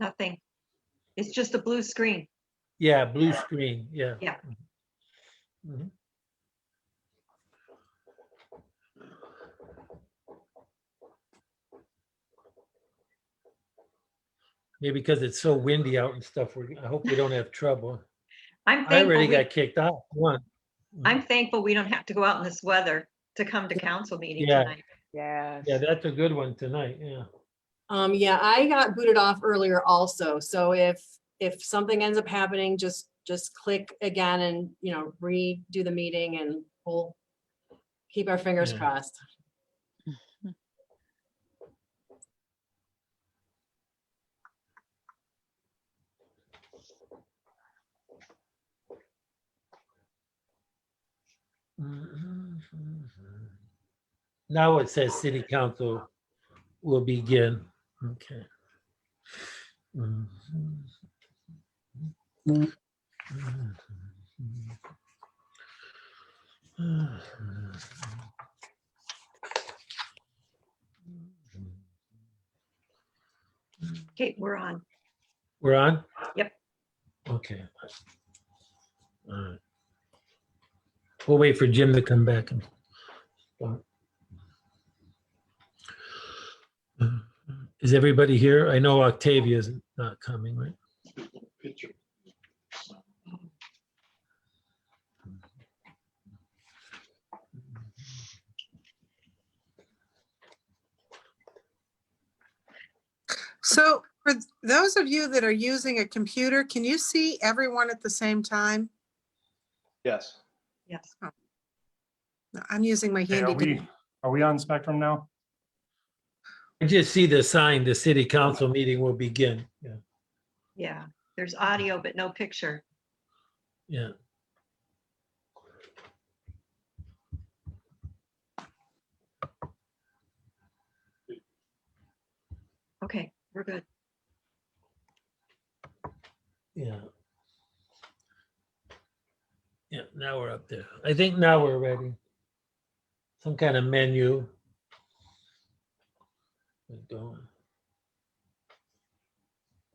Nothing. It's just a blue screen. Yeah, blue screen, yeah. Yeah. Mhm. Maybe because it's so windy out and stuff, I hope we don't have trouble. I'm I already thankful, got kicked off one. I'm thankful we don't have to go out in this weather to come to council meeting Yeah. tonight. Yes. Yeah, that's a good one tonight, yeah. Yeah, I got booted off earlier also. So if something ends up happening, just click again and, redo the meeting and we'll keep our fingers Yeah. crossed. Now it says city council will begin. Okay. Okay, we're on. We're on? Yep. Okay. All right. We'll wait for Jim to come back and start. Is everybody here? I know Octavia's not coming, right? So for those of you that are using a computer, can you see everyone at the same time? Yes. Yes. No, I'm using my Okay, handy. are we on Spectrum now? I just see the sign, the city council meeting will begin. Yeah, Yeah. There's audio, but no picture. yeah. Okay, we're good. Yeah. Yeah, now we're up there. I think now we're ready. Some kind of menu. We're going.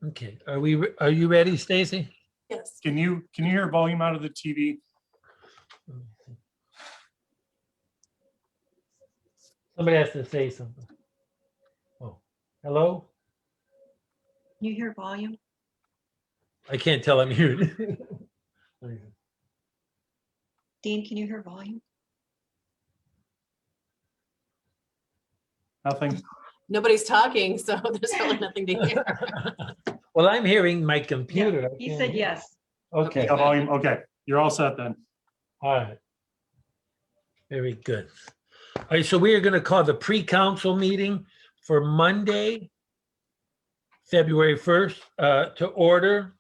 Okay, are you ready, Stacy? Yes. Can you hear volume out of the TV? Somebody has to say something. Oh, hello? Can you hear volume? I can't tell I'm muted. Dean, can you hear volume? Nothing? Nobody's talking, so there's really nothing to hear. Well, I'm hearing my computer. I He can't said hear. yes. Okay, No volume? Okay, you're all set then. all right. Very good. All right, so we are going to call the pre-council meeting for Monday, February 1st, to order.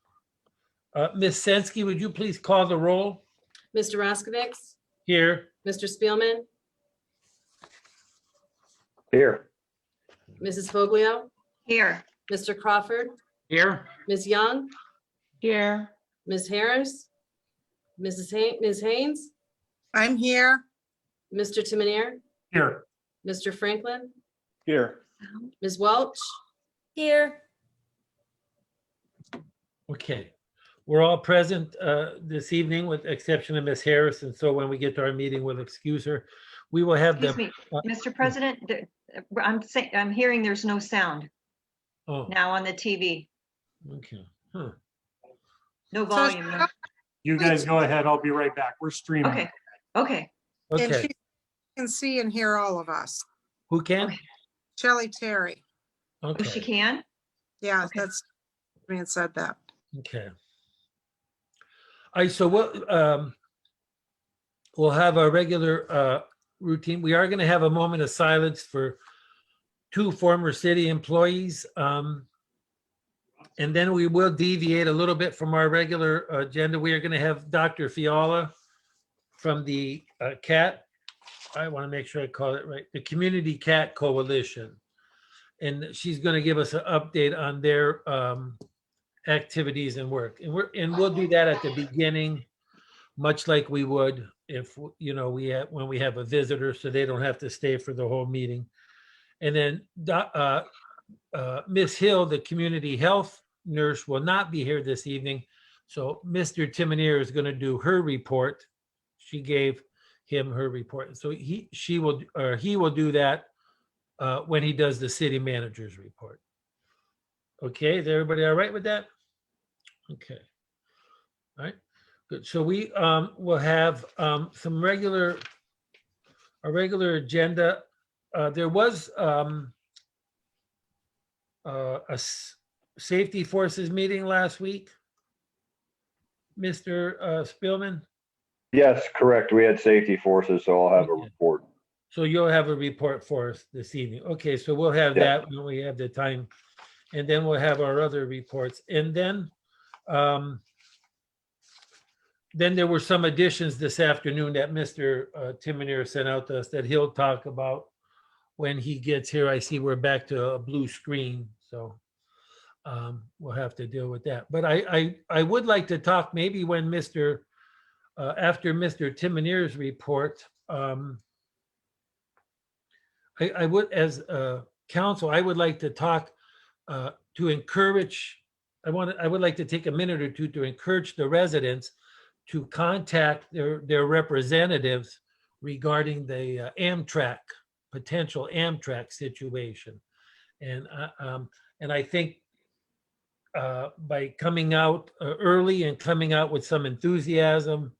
Ms. Sensky, would you please call the roll? Mr. Roskovich, Here. Mr. Spielman, Here. Mrs. Foglio, Here. Mr. Crawford, Here. Ms. Young, Here. Ms. Harris, Ms. Haynes, I'm here. Mr. Timonier, Here. Mr. Franklin, Here. Ms. Welch. Here. Okay. We're all present this evening with the exception of Ms. Harris. And so when we get to our meeting, we'll excuse her. We will have Excuse the. me, Mr. President, I'm hearing there's no sound Oh, now on the TV. okay. Huh. No volume. No. You guys go ahead. I'll be right back. We're streaming. Okay. Okay. And Okay. she can see and hear all of us. Who can? Okay. Shelley Terry. Oh, she Okay. can? Yeah, Okay. that's, man said that. Okay. All right, so we'll have our regular routine. We are going to have a moment of silence for two former city employees. And then we will deviate a little bit from our regular agenda. We are going to have Dr. Fiala from the CAT. I want to make sure I call it right. The Community CAT Coalition. And she's going to give us an update on their activities and work. And we'll do that at the beginning, much like we would if, when we have a visitor, so they don't have to stay for the whole meeting. And then Ms. Hill, the Community Health Nurse will not be here this evening. So Mr. Timonier is going to do her report. She gave him her report. So he will do that when he does the city manager's report. Okay, is everybody all right with that? Okay. All right, good. So we will have a regular agenda. There was safety forces meeting last week. Mr. Spielman? Yes, correct. We had safety forces, so I'll have a Okay. report. So you'll have a report for us this evening. Okay, so we'll have Yeah. that when we have the time. And then we'll have our other reports. And then there were some additions this afternoon that Mr. Timonier sent out to us that he'll talk about when he gets here. I see we're back to a blue screen, so we'll have to deal with that. But I would like to talk maybe when after Mr. Timonier's report, I would, as council, I would like to talk to encourage, I would like to take a minute or two to encourage the residents to contact their representatives regarding the potential Amtrak situation. And I think by coming out early and coming out with some enthusiasm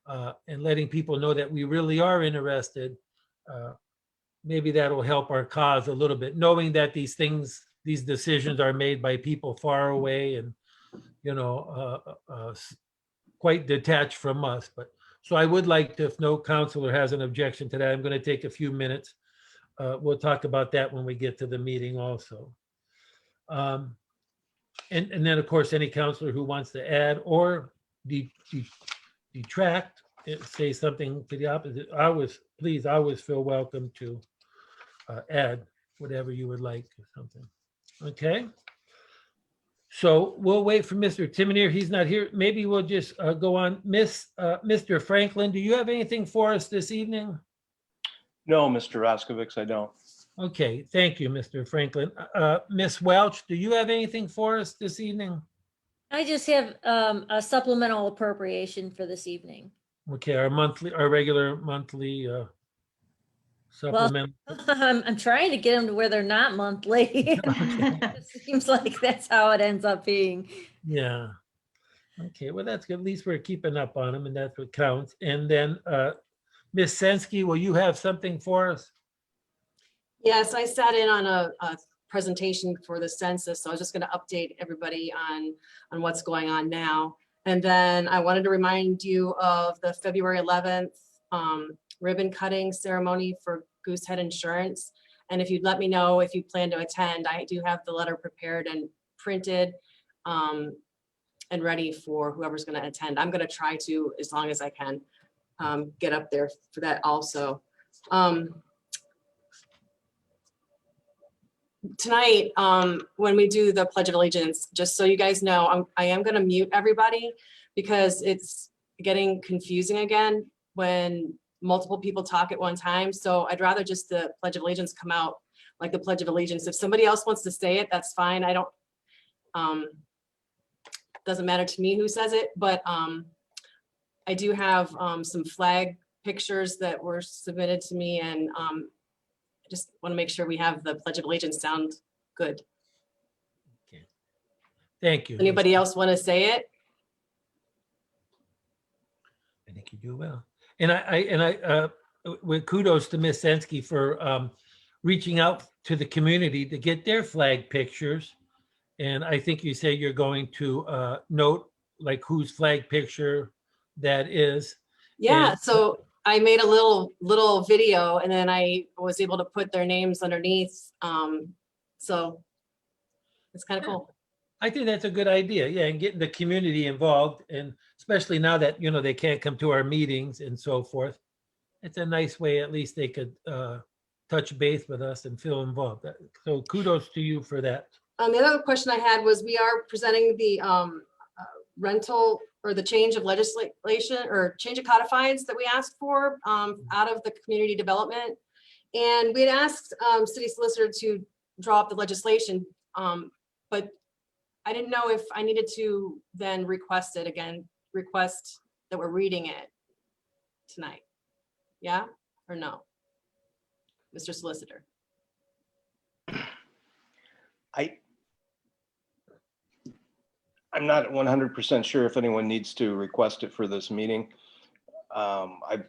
and letting people know that we really are interested, maybe that'll help our cause a little bit, knowing that these decisions are made by people far away and, quite detached from us. But so I would like to, if no counselor has an objection to that, I'm going to take a few minutes. We'll talk about that when we get to the meeting also. And then, of course, any counselor who wants to add or detract, say something to the opposite, please always feel welcome to add whatever you would like or something. Okay. So we'll wait for Mr. Timonier. He's not here. Maybe we'll just go on. Mr. Franklin, do you have anything for us this evening? No, Mr. Roskovich, I don't. Okay, thank you, Mr. Franklin. Ms. Welch, do you have anything for us this evening? I just have a supplemental appropriation for this evening. Okay, our regular monthly supplement. I'm trying to get them to where they're not monthly. It seems like that's how it ends up being. Yeah. Okay, well, that's good. At least we're keeping up on them and that's what counts. And then Ms. Sensky, will you have something for us? Yes, I sat in on a presentation for the census, so I was just going to update everybody on what's going on now. And then I wanted to remind you of the February 11th ribbon cutting ceremony for Goosehead Insurance. And if you'd let me know if you plan to attend, I do have the letter prepared and printed and ready for whoever's going to attend. I'm going to try to, as long as I can, get up there for that also. Tonight, when we do the Pledge of Allegiance, just so you guys know, I am going to mute everybody because it's getting confusing again when multiple people talk at one time. So I'd rather just the Pledge of Allegiance come out like the Pledge of Allegiance. If somebody else wants to say it, that's fine. I don't, doesn't matter to me who says it, but I do have some flag pictures that were submitted to me, and I just want to make sure we have the Pledge of Allegiance sound good. Okay. Thank you. Anybody else want to say it? I think you do well. And I with kudos to Ms. Sensky for reaching out to the community to get their flag pictures. And I think you say you're going to note like whose flag picture that is. Yeah, And- so I made a little video and then I was able to put their names underneath. So it's kind of cool. I think that's a good idea. Yeah, and getting the community involved, and especially now that, they can't come to our meetings and so forth. It's a nice way, at least they could touch base with us and feel involved. So kudos to you for that. The other question I had was we are presenting the rental or the change of legislation or change of codifieds that we asked for out of the community development. And we had asked city solicitor to draw up the legislation, but I didn't know if I needed to then request it again, request that we're reading it tonight. Yeah, or no? Mr. Solicitor. I'm not 100% sure if anyone needs to request it for this meeting. I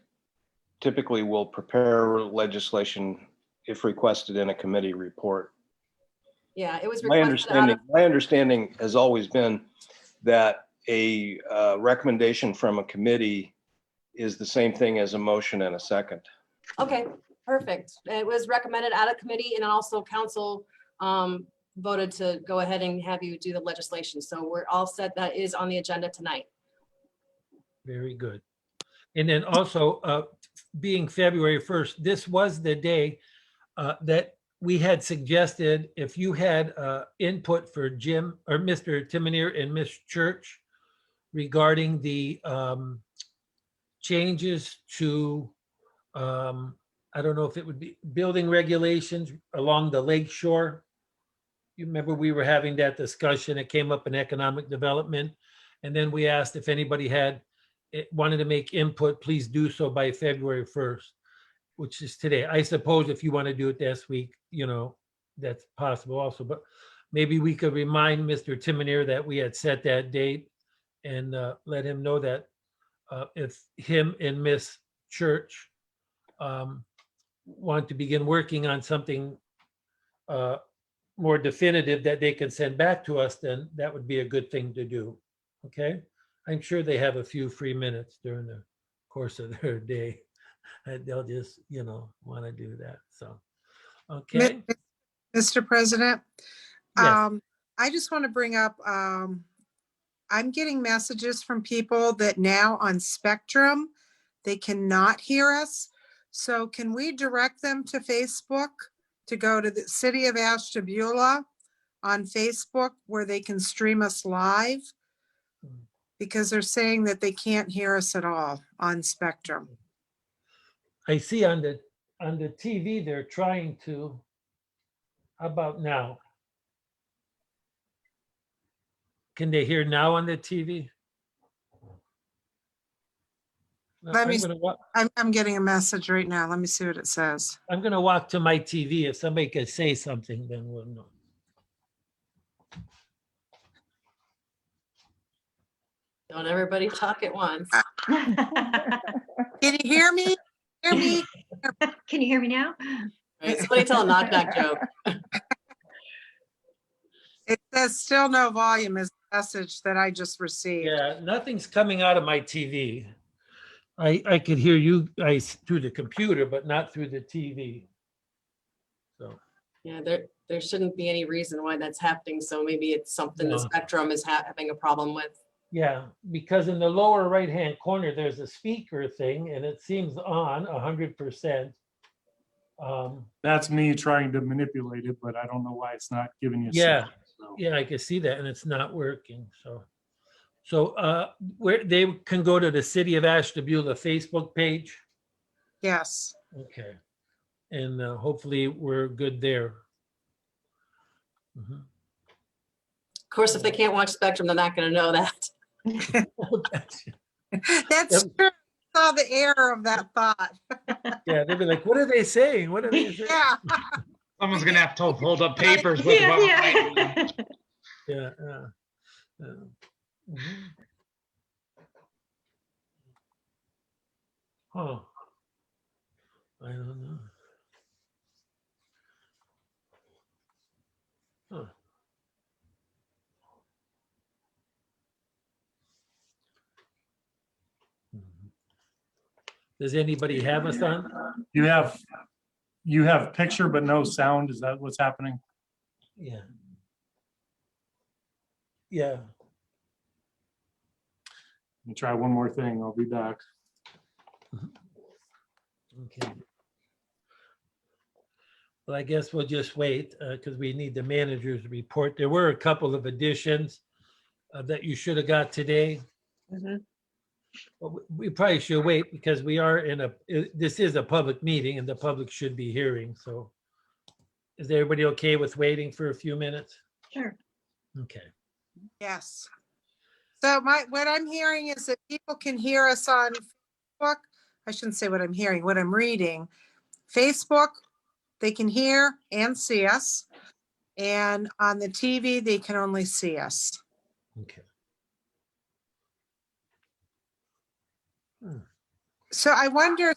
typically will prepare legislation if requested in a committee report. Yeah, it was My requested out of, understanding has always been that a recommendation from a committee is the same thing as a motion and a second. okay, perfect. It was recommended out of committee and also council voted to go ahead and have you do the legislation. So we're all set. That is on the agenda tonight. Very good. And then also, being February 1st, this was the day that we had suggested if you had input for Jim or Mr. Timonier and Ms. Church regarding the changes to, I don't know if it would be building regulations along the lake shore. You remember we were having that discussion. It came up in economic development. And then we asked if anybody wanted to make input, please do so by February 1st, which is today. I suppose if you want to do it this week, that's possible also. But maybe we could remind Mr. Timonier that we had set that date and let him know that if him and Miss Church want to begin working on something more definitive that they can send back to us, then that would be a good thing to do. Okay? I'm sure they have a few free minutes during the course of their day. They'll just, want to do that. So, okay. Mr. President, Yes. I just want to bring up, I'm getting messages from people that now on Spectrum, they cannot hear us. So can we direct them to Facebook to go to the City of Ashtabula on Facebook where they can stream us live? Because they're saying that they can't hear us at all on Spectrum. I see on the TV, they're trying to, how about now? Can they hear now on the TV? No, Let me- I'm gonna wa- I'm getting a message right now. Let me see what it says. I'm gonna walk to my TV. If somebody could say something, then we'll know. Don't everybody talk at once. Can you hear me? Hear me? Can you hear me now? Right, somebody tell a knock knock joke. It says still no volume is the message that I just received. Yeah, nothing's coming out of my TV. I could hear you guys through the computer, but not through the TV. So, Yeah, there shouldn't be any reason why that's happening. So maybe it's something the No. Spectrum is having a problem with. yeah, because in the lower right-hand corner, there's a speaker thing and it seems on 100%. That's me trying to manipulate it, but I don't know why it's not giving you. Yeah. signal, so. Yeah, I can see that and it's not working, so where they can go to the City of Ashtabula Facebook page. Yes. Okay. And hopefully we're good there. Mhm. Of course, if they can't watch Spectrum, they're not going to know that. That's true. I saw the error of that thought. Yeah, they'd be like, what are they saying? What are they saying? Yeah. Someone's gonna have to hold up papers with Yeah, what we're yeah. writing. Yeah. Mhm. Huh. I don't know. Huh. Mhm. Does anybody have us on? You have picture but no sound. Is that what's happening? Yeah. Yeah. Let me try one more thing. I'll be back. Okay. Well, I guess we'll just wait because we need the manager's report. There were a couple of additions that you should have got today. Mhm. But we probably should wait because we are this is a public meeting and the public should be hearing. So is everybody okay with waiting for a few minutes? Sure. Okay. Yes. So what I'm hearing is that people can hear us on Facebook. I shouldn't say what I'm hearing, what I'm reading. Facebook, they can hear and see us. And on the TV, they can only see us. Okay. So I wonder,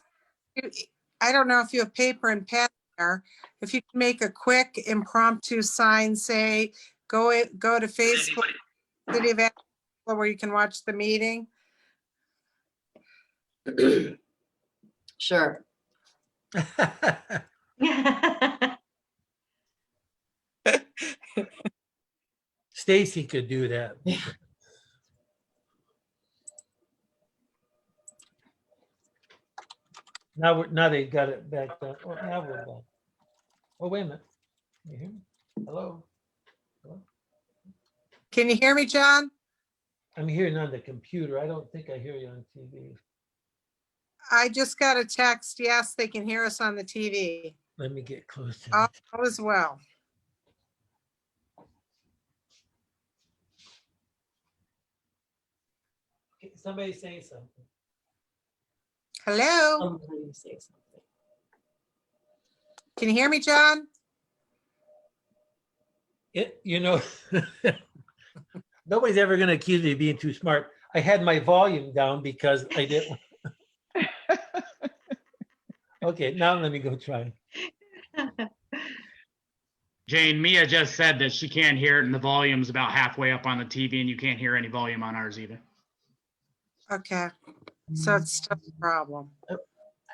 I don't know if you have paper and pen there, if you can make a quick impromptu sign, say, go to Facebook, City of Ashtabula, where you can watch the meeting. Sure. Stacy could do that. Now they got it back down. Oh, now we're back. Oh, wait a minute. You hear me? Hello? Hello? Can you hear me, John? I'm hearing on the computer. I don't think I hear you on TV. I just got a text. Yes, they can hear us on the TV. Let me get close to All it. as well. Somebody say something. Hello? I'm trying to say something. Can you hear me, John? Nobody's ever going to accuse me of being too smart. I had my volume down because I didn't. Okay, now let me go try. Jane, Mia just said that she can't hear it and the volume's about halfway up on the TV and you can't hear any volume on ours either. Okay, so it's still a problem.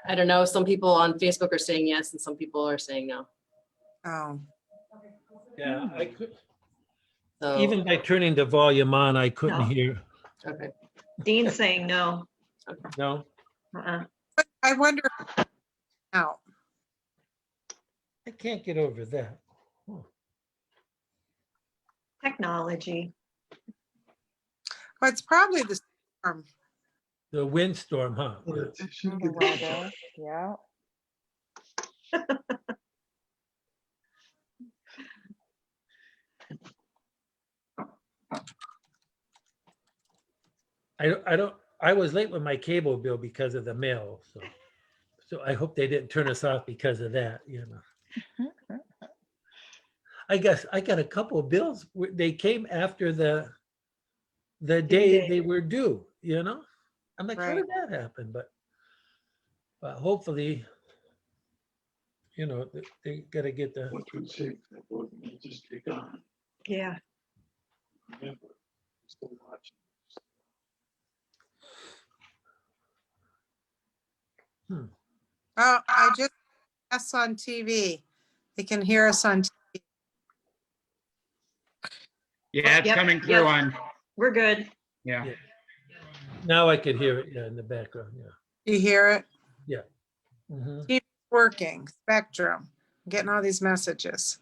I don't know. Some people on Facebook are saying yes and some people are saying no. Oh, Yeah, I could. So, Even by turning the volume on, I couldn't No. hear. okay. Dean's saying no. No. Uh-uh. I wonder now. I can't get over that. Technology. Well, it's probably the storm. The windstorm, huh? Yeah. The weather, yeah. I was late with my cable bill because of the mail, so I hope they didn't turn us off because of that, I guess I got a couple of bills. They came after the day they were due, I'm like, how did that happen? But hopefully, they gotta get the. Yeah. Oh, I just us on TV. They can hear us on. Yeah, it's Yep, coming through yep. on, We're good. yeah. Yeah. Now I could hear it, in the background, You hear it? Mhm. TV's working. Spectrum. I'm getting all these messages.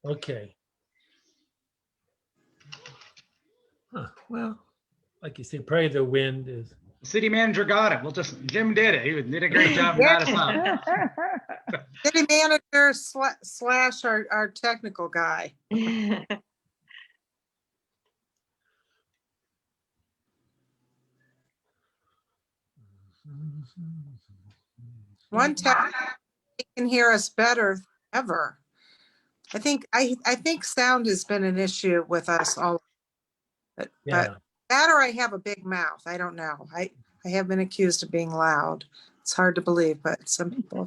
Okay. Huh, well, like you say, probably the wind is. City manager got it. Jim did it. He did a great job and got us up. City manager slash our technical guy. One tech can hear us better than ever. I think sound has been an issue with us all. But Yeah. that or I have a big mouth. I don't know. I have been accused of being loud. It's hard to believe, but some people.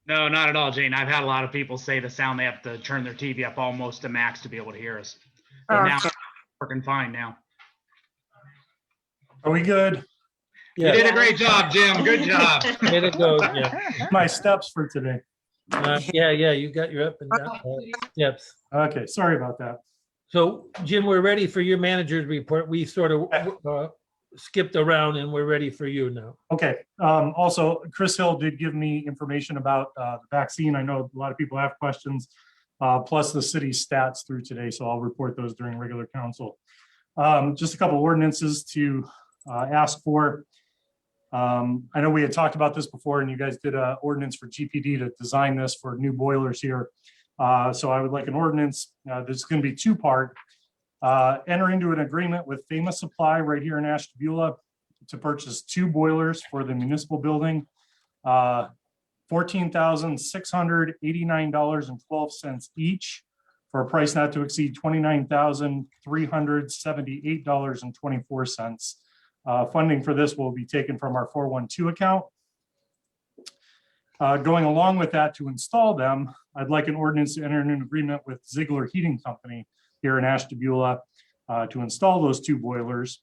No, not at all, Jane. I've had a lot of people say the sound, they have to turn their TV up almost to max to be able to hear us. So now Okay. it's working fine now. Are we good? You Yeah, did a great job, Jim. Good job. way to go, yeah. My steps for today. Yeah, you got your up and down steps. Okay, sorry about that. So Jim, we're ready for your manager's report. We sort of skipped around and we're ready for you now. Okay, also, Chris Hill did give me information about the vaccine. I know a lot of people have questions, plus the city's stats through today, so I'll report those during regular council. Just a couple ordinances to ask for. I know we had talked about this before and you guys did an ordinance for GPD to design this for new boilers here. So I would like an ordinance, this is going to be two-part. Enter into an agreement with Famous Supply right here in Ashtabula to purchase 2 boilers for the municipal building. $14,689.12 each for a price not to exceed $29,378.24. Funding for this will be taken from our 412 account. Going along with that, to install them, I'd like an ordinance to enter into an agreement with Ziegler Heating Company here in Ashtabula to install those 2 boilers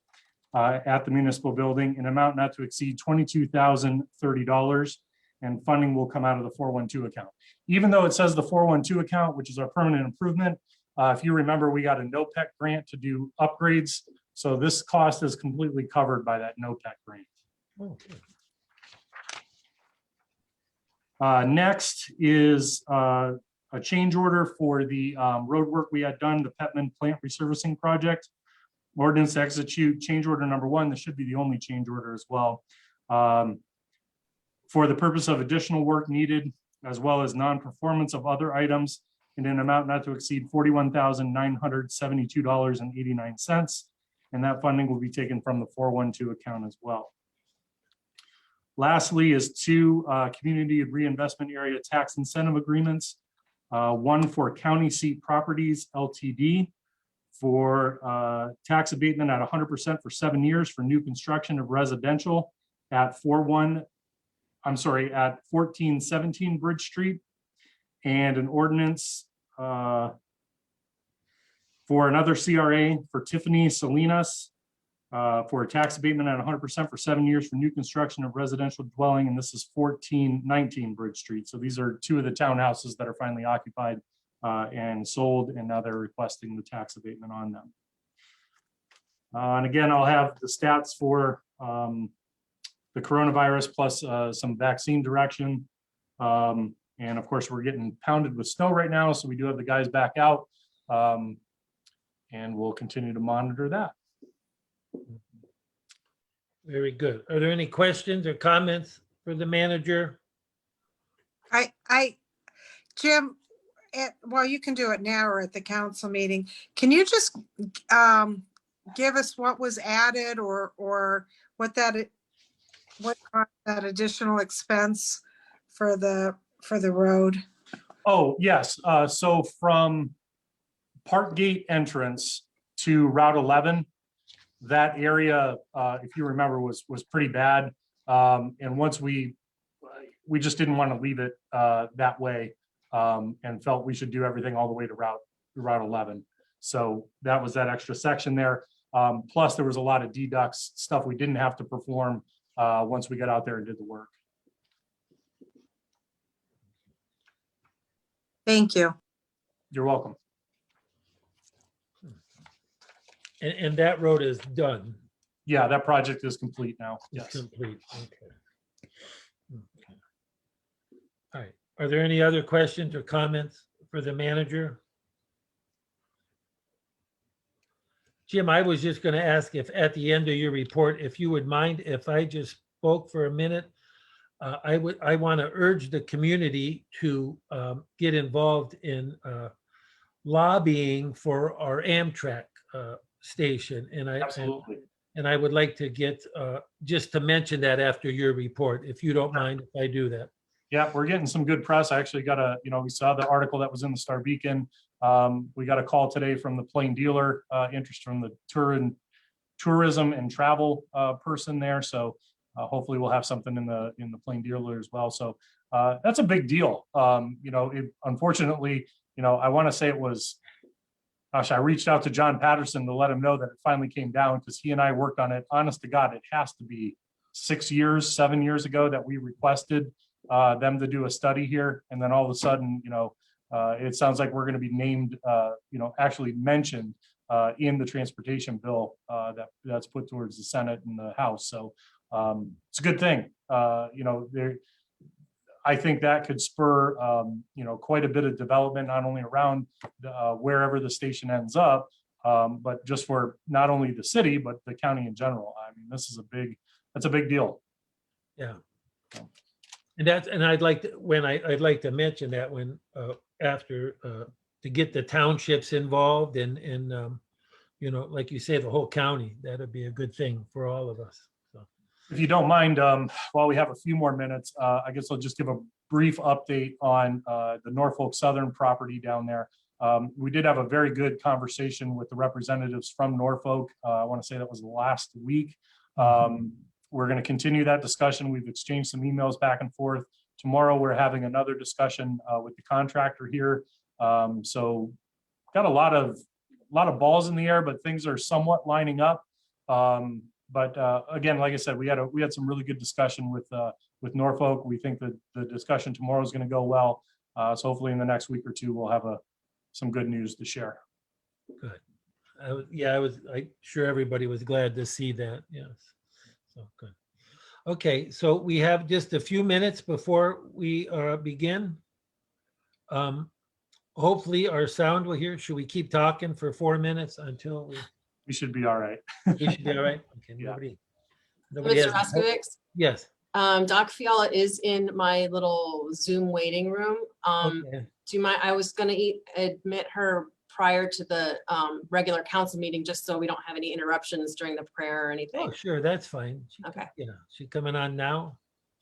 at the municipal building in amount not to exceed $22,030, and funding will come out of the 412 account. Even though it says the 412 account, which is our permanent improvement, if you remember, we got a NOPEC grant to do upgrades. So this cost is completely covered by that NOPEC grant. Okay. Next is a change order for the road work we had done, the Petman Plant Resurfacing Project. Ordinance to execute change order number 1. This should be the only change order as well. For the purpose of additional work needed, as well as non-performance of other items in an amount not to exceed $41,972.89. And that funding will be taken from the 412 account as well. Lastly is 2 community reinvestment area tax incentive agreements. One for County Seat Properties LTD for tax abatement at 100% for 7 years for new construction of residential at 1417 Bridge Street, and an ordinance for another CRA for Tiffany Salinas for a tax abatement at 100% for 7 years for new construction of residential dwelling, and this is 1419 Bridge Street. So these are 2 of the townhouses that are finally occupied and sold, and now they're requesting the tax abatement on them. And again, I'll have the stats for the coronavirus plus some vaccine direction. And of course, we're getting pounded with snow right now, so we do have the guys back out. And we'll continue to monitor that. Very good. Are there any questions or comments for the manager? Jim, well, you can do it now or at the council meeting. Can you just give us what was added or what caused that additional expense for the road? Oh, yes. So from Park Gate entrance to Route 11, that area, if you remember, was pretty bad. And once we just didn't want to leave it that way, and felt we should do everything all the way to Route 11. So that was that extra section there. Plus, there was a lot of deducts, stuff we didn't have to perform once we got out there and did the work. Thank you. You're welcome. And that road is done. Yeah, that project is complete now. It's Yes. complete. Okay. Okay. All right. Are there any other questions or comments for the manager? Jim, I was just going to ask if at the end of your report, if you would mind if I just spoke for a minute. I want to urge the community to get involved in lobbying for our Amtrak station. Absolutely. And I would like to get just to mention that after your report, if you don't mind if I do that. Yeah, we're getting some good press. I actually got we saw the article that was in the Star Beacon. We got a call today from the Plain Dealer, interest from the tourism and travel person there. So hopefully we'll have something in the Plain Dealer as well. So that's a big deal. Unfortunately, I want to say it was, gosh, I reached out to John Patterson to let him know that it finally came down, because he and I worked on it. Honest to God, it has to be 7 years ago that we requested them to do a study here. And then all of a sudden, it sounds like we're going to be named, actually mentioned in the transportation bill that's put towards the Senate and the House. So it's a good thing. I think that could spur, quite a bit of development, not only around wherever the station ends up, but just for not only the city, but the county in general. I mean, that's a big deal. Yeah. And that's, and I'd like to, I'd like to mention that when, after, to get the townships involved and, you know, like you say, the whole county, that'd be a good thing for all of us. So, If you don't mind, while we have a few more minutes, I guess I'll just give a brief update on the Norfolk Southern property down there. We did have a very good conversation with the representatives from Norfolk. I want to say that was last week. We're going to continue that discussion. We've exchanged some emails back and forth. Tomorrow, we're having another discussion with the contractor here. So got a lot of balls in the air, but things are somewhat lining up. But again, like I said, we had some really good discussion with Norfolk. We think that the discussion tomorrow is going to go well. So hopefully in the next week or two, we'll have some good news to share. good. I'm sure everybody was glad to see that. Yes. So good. Okay, so we have just a few minutes before we begin. Hopefully our sound will hear. Should we keep talking for 4 minutes until We should be all right. we should be all right? Okay, Yeah. nobody Mr. has. Moskowitz, Yes. Doc Fiala is in my little Zoom waiting room. Okay. Do you mind, I was gonna admit her prior to the regular council meeting, just so we don't have any interruptions during the prayer or Oh, anything. sure, that's fine. Okay. Yeah, she coming on now?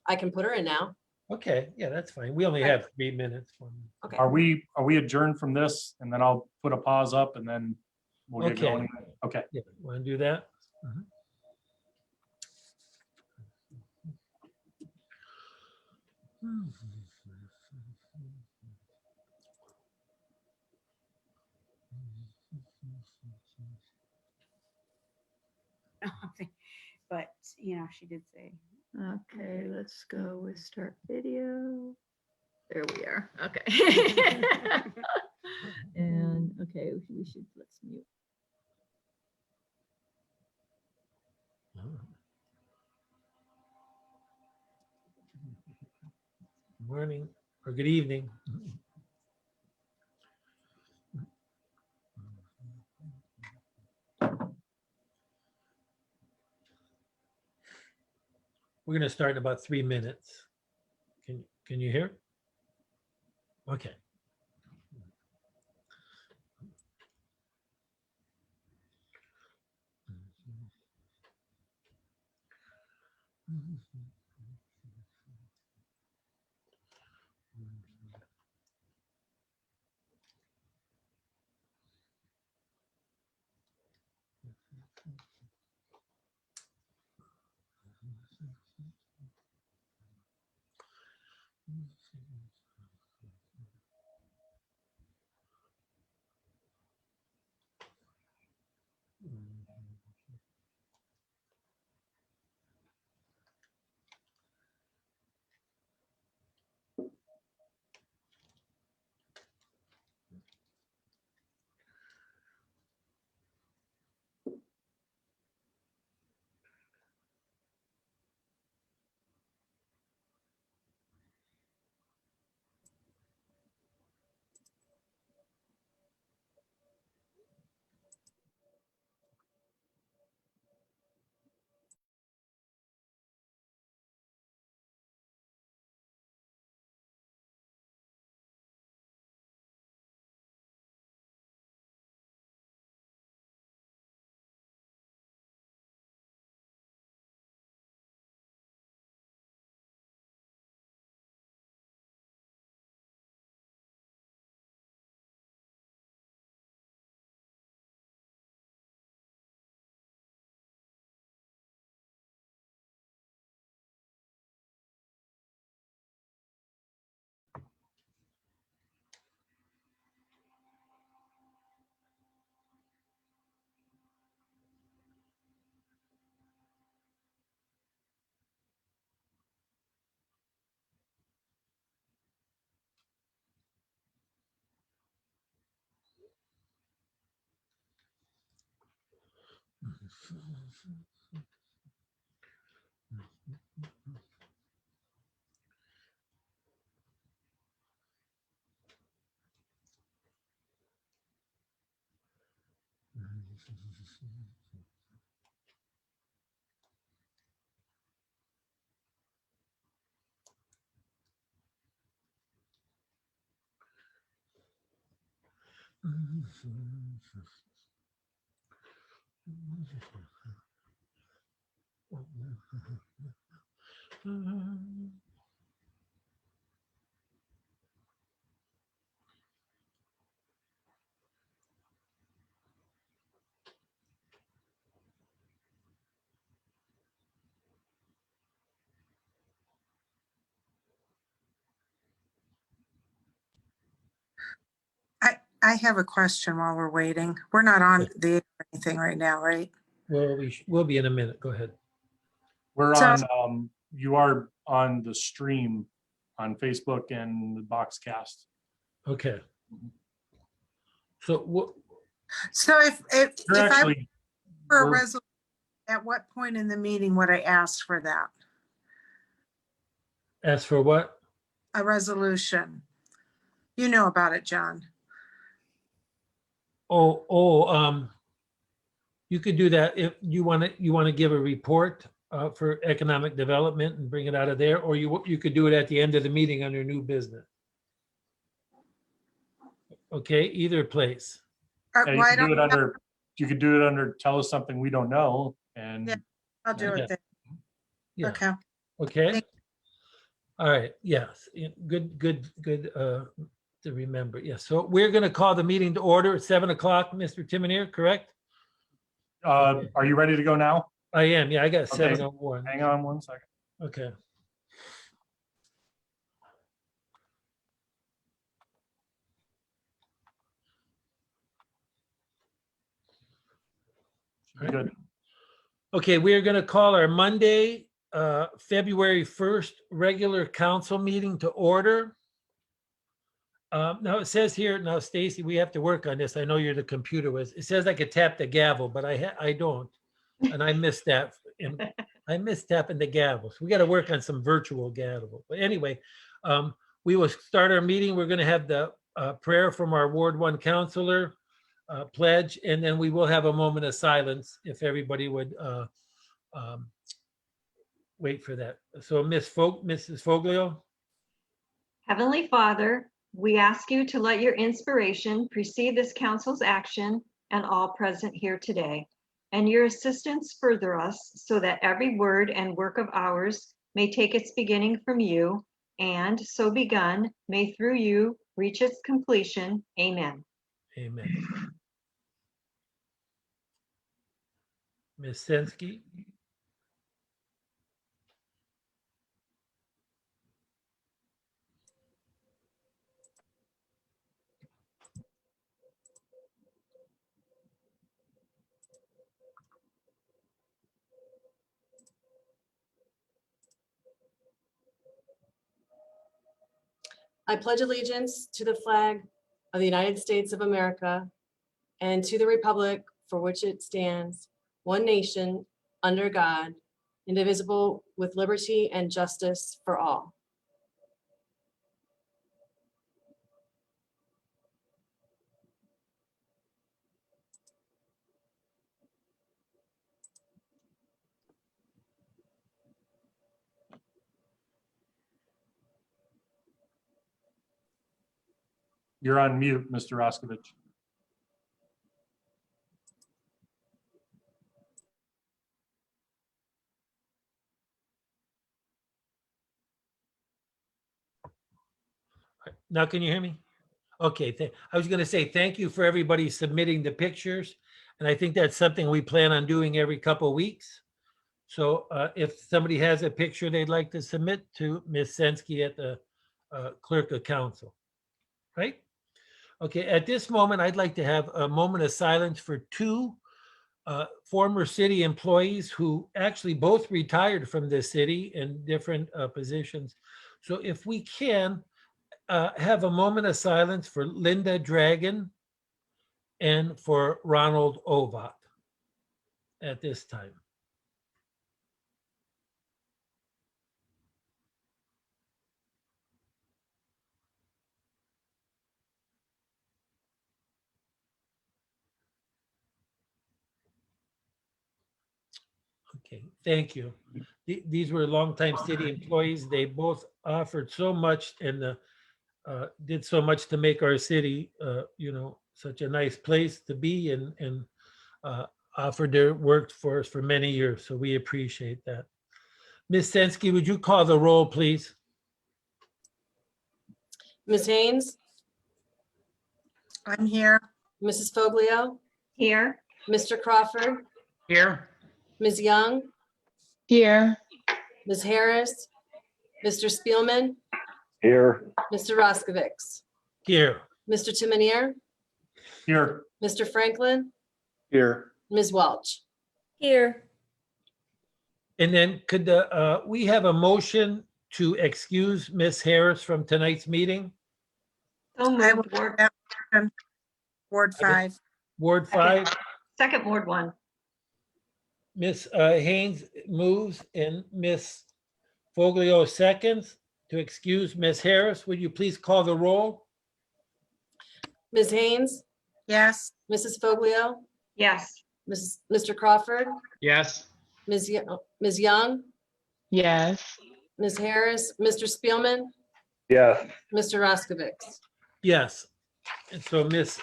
I can put her in now. Okay, yeah, that's fine. We only Okay. have 3 minutes. Okay. Are we adjourned from this? And then I'll put a pause up and then we'll get Okay. going. Okay. Yeah, want to do that? But, you know, she did say. Okay, let's go with start video. There we are. Okay. And, okay, we should, let's mute. Morning or good evening. We're going to start in about 3 minutes. Can you hear? Okay. I have a question while we're waiting. We're not on the air or anything right now, right? Well, we'll be in a minute. Go ahead. We're So- on, you are on the stream on Facebook and the Boxcast. Okay. So what, So if You're I actually, for a we're- resolution, at what point in the meeting would I ask for that? as for what? A resolution? You know about it, John. You could do that if you want to give a report for economic development and bring it out of there, or you could do it at the end of the meeting under new business. Okay, either place. yeah, you Why could do don't, it under, you could do it under, tell us something we don't know, and Yeah. I'll do Okay. it then. Yeah. Okay. Okay. Thank- All right. Yes. Good to remember. Yeah. So we're going to call the meeting to order at 7 o'clock, Mr. Timonier, correct? are you ready to go now? I am. Yeah, I got Okay. 7:01. Hang on one second. Okay. Good. Okay, we are going to call our Monday, February 1st regular council meeting to order. Now it says here, now Stacy, we have to work on this. I know you're the computer whiz. It says I could tap the gavel, but I don't. And I missed that. And I missed tapping the gavel. So we got to work on some virtual gavel. But anyway, we will start our meeting. We're going to have the prayer from our Ward 1 counselor, pledge, and then we will have a moment of silence if everybody would wait for that. So Mrs. Foglio? Heavenly Father, we ask you to let your inspiration precede this council's action and all present here today, and your assistance further us so that every word and work of ours may take its beginning from you, and so begun, may through you reach its completion. Amen. Amen. Ms. Sensky? I pledge allegiance to the flag of the United States of America and to the republic for which it stands, one nation, under God, indivisible, with liberty and justice for all. You're on mute, Mr. Roskovich. Now, can you hear me? Okay, I was going to say thank you for everybody submitting the pictures. And I think that's something we plan on doing every couple of weeks. So if somebody has a picture they'd like to submit to Ms. Sensky at the clerk of council, right? Okay, at this moment, I'd like to have a moment of silence for two former city employees who actually both retired from the city in different positions. So if we can, have a moment of silence for Linda Dragon and for Ronald Ovat at this time. Okay, thank you. These were longtime city employees. They both offered so much in the did so much to make our city, such a nice place to be and offered their work for us for many years. So we appreciate that. Ms. Sensky, would you call the roll, please? Ms. Haynes, I'm here. Mrs. Foglio, Here, Mr. Crawford, Here, Ms. Young, Here, Ms. Harris, Mr. Spielman, Here, Mr. Roskovich, Here. Mr. Timonier, Here, Mr. Franklin, Here, Ms. Welch. Here, And then could we have a motion to excuse Ms. Harris from tonight's meeting? so I will moved. Ward, make that motion. Ward 5. Ward 5, second Ward 1. Ms. Haynes moves and Ms. Foglio seconds to excuse Ms. Harris. Would you please call the roll? Ms. Haynes, Yes. Mrs. Foglio, Yes, Mr. Crawford, yes, Ms. Young, yes, Ms. Harris, Mr. Spielman, yes, Mr. Roskovich. Yes. And so Ms.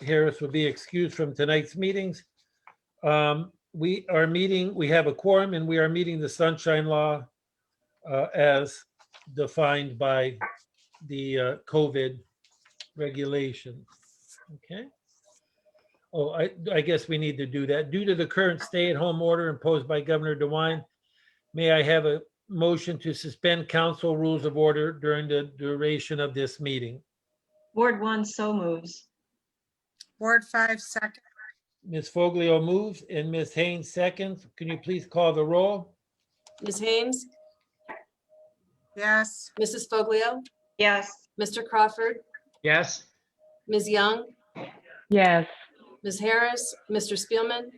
Harris will be excused from tonight's meetings. We have a quorum and we are meeting the sunshine law as defined by the COVID regulation. Okay. Oh, I guess we need to do that. Due to the current stay-at-home order imposed by Governor DeWine, may I have a motion to suspend council rules of order during the duration of this meeting? Ward 1 so moves. Ward 5 second. Ms. Foglio moves and Ms. Haynes seconds. Can you please call the roll? Ms. Haynes, Yes. Mrs. Foglio, Yes, Mr. Crawford, yes, Ms. Young, yes, Ms. Harris, Mr. Spielman,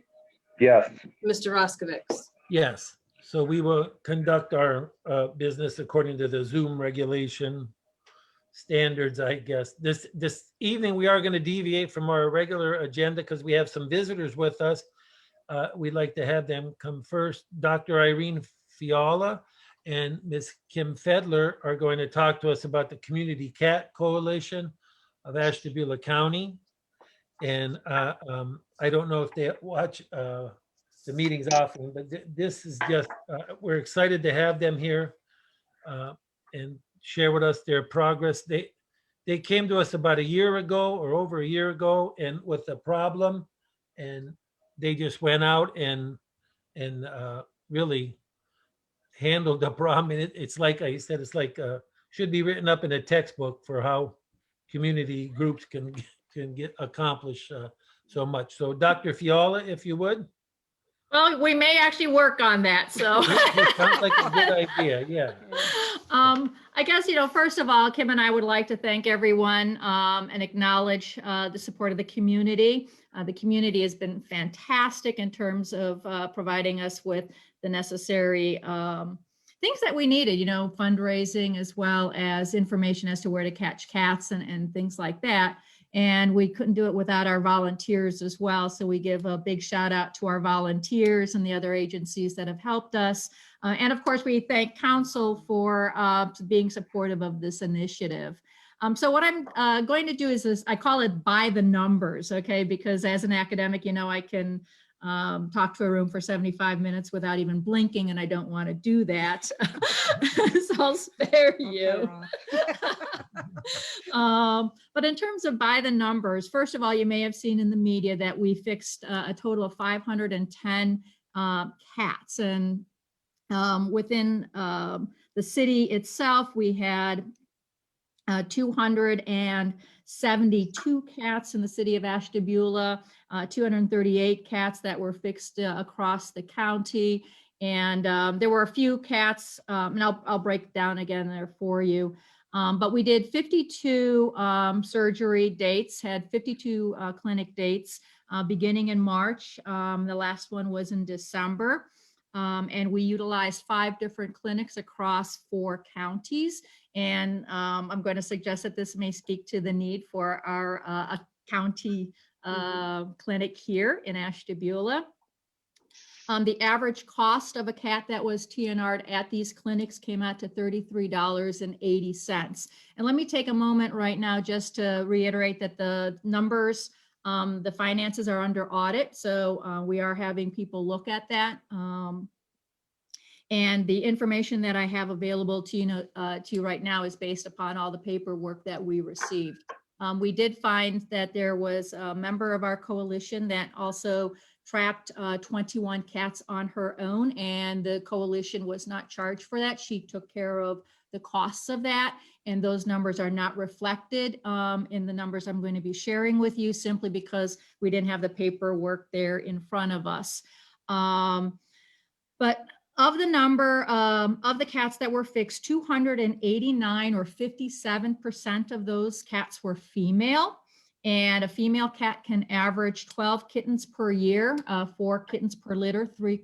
yes, Mr. Roskovich. Yes. So we will conduct our business according to the Zoom regulation standards, I guess. This evening, we are going to deviate from our regular agenda because we have some visitors with us. We'd like to have them come first. Dr. Irene Fiala and Ms. Kim Fedler are going to talk to us about the Community Cat Coalition of Ashtabula County. And I don't know if they watch the meetings often, but this is just, we're excited to have them here and share with us their progress. They came to us about a year ago or over a year ago and with a problem, and they just went out and really handled the problem. And it's like I said, it's like should be written up in a textbook for how community groups can get accomplished so much. So Dr. Fiala, if you would. Well, we may actually work on that, so. It sounds like a good idea, yeah. I guess, first of all, Kim and I would like to thank everyone and acknowledge the support of the community. The community has been fantastic in terms of providing us with the necessary things that we needed, fundraising as well as information as to where to catch cats and things like that. And we couldn't do it without our volunteers as well. So we give a big shout out to our volunteers and the other agencies that have helped us. And of course, we thank council for being supportive of this initiative. So what I'm going to do is this, I call it by the numbers, okay? Because as an academic, I can talk to a room for 75 minutes without even blinking, and I don't want to do that. So I'll spare you. But in terms of by the numbers, first of all, you may have seen in the media that we fixed a total of 510 cats. And within the city itself, we had 272 cats in the city of Ashtabula, 238 cats that were fixed across the county. And there were a few cats, and I'll break down again there for you. But we did 52 surgery dates, had 52 clinic dates beginning in March. The last one was in December. And we utilized 5 different clinics across 4 counties. And I'm going to suggest that this may speak to the need for our county clinic here in Ashtabula. The average cost of a cat that was TNR'd at these clinics came out to $33.80. And let me take a moment right now just to reiterate that the numbers, the finances are under audit. So we are having people look at that. And the information that I have available to you right now is based upon all the paperwork that we received. We did find that there was a member of our coalition that also trapped 21 cats on her own, and the coalition was not charged for that. She took care of the costs of that, and those numbers are not reflected in the numbers I'm going to be sharing with you, simply because we didn't have the paperwork there in front of us. But of the number of the cats that were fixed, 289 or 57% of those cats were female. And a female cat can average 12 kittens per year, 4 kittens per litter, 3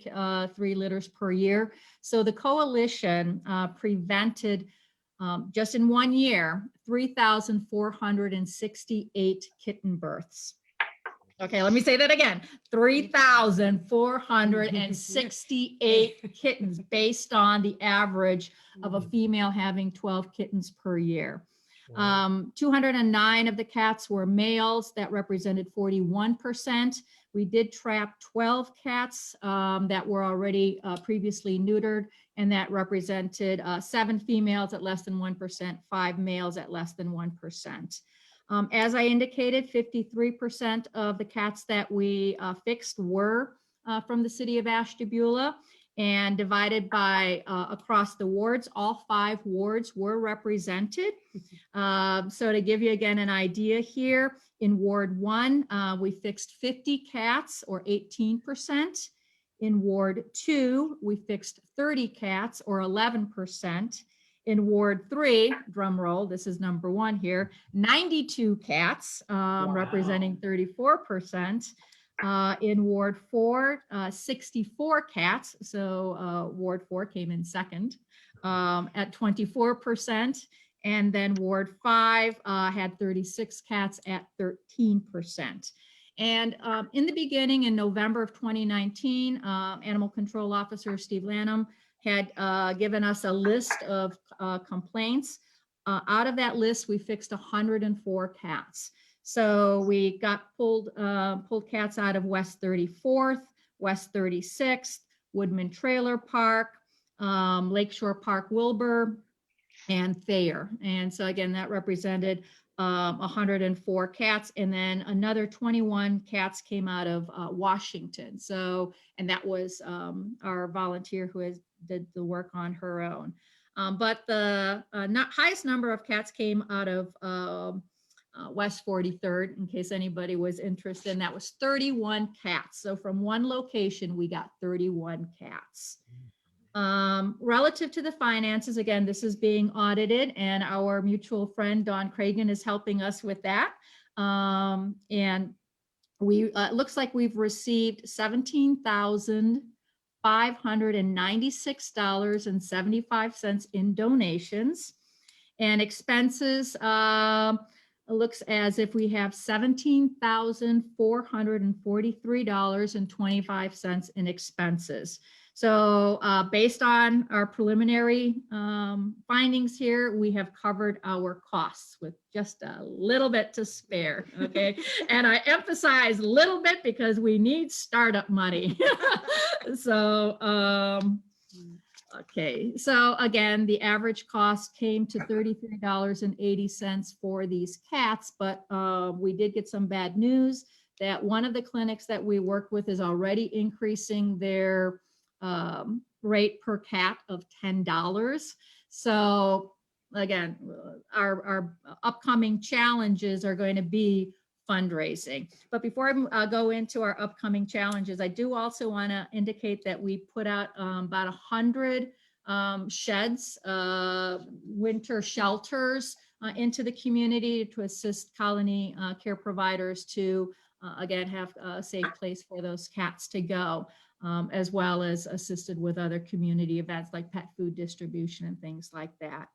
litters per year. So the coalition prevented, just in 1 year, 3,468 kitten births. Okay, let me say that again. 3,468 kittens based on the average of a female having 12 kittens per year. 209 of the cats were males. That represented 41%. We did trap 12 cats that were already previously neutered, and that represented 7 females at less than 1%, 5 males at less than 1%. As I indicated, 53% of the cats that we fixed were from the city of Ashtabula, and divided by across the wards, all 5 wards were represented. So to give you again an idea here, in Ward 1, we fixed 50 cats or 18%. In Ward 2, we fixed 30 cats or 11%. In Ward 3, drum roll, this is number 1 here, 92 cats, representing 34%. In Ward 4, 64 cats. So Ward 4 came in second at 24%. And then Ward 5 had 36 cats at 13%. And in the beginning, in November of 2019, Animal Control Officer Steve Lanham had given us a list of complaints. Out of that list, we fixed 104 cats. So we got pulled cats out of West 34th, West 36th, Woodman Trailer Park, Lakeshore Park Wilbur, and Thayer. And so again, that represented 104 cats, and then another 21 cats came out of Washington. So, and that was our volunteer who did the work on her own. But the highest number of cats came out of West 43rd, in case anybody was interested, and that was 31 cats. So from one location, we got 31 cats. Relative to the finances, again, this is being audited, and our mutual friend Dawn Cragen is helping us with that. And we it looks like we've received $17,596.75 in donations, and expenses. It looks as if we have $17,443.25 in expenses. So based on our preliminary findings here, we have covered our costs with just a little bit to spare, okay? And I emphasize little bit because we need startup money. So, okay. So again, the average cost came to $33.80 for these cats, but we did get some bad news that one of the clinics that we work with is already increasing their rate per cat of $10. So again, our upcoming challenges are going to be fundraising. But before I go into our upcoming challenges, I do also want to indicate that we put out about 100 sheds, winter shelters into the community to assist colony care providers to again have a safe place for those cats to go. As well as assisted with other community events like pet food distribution and things like that.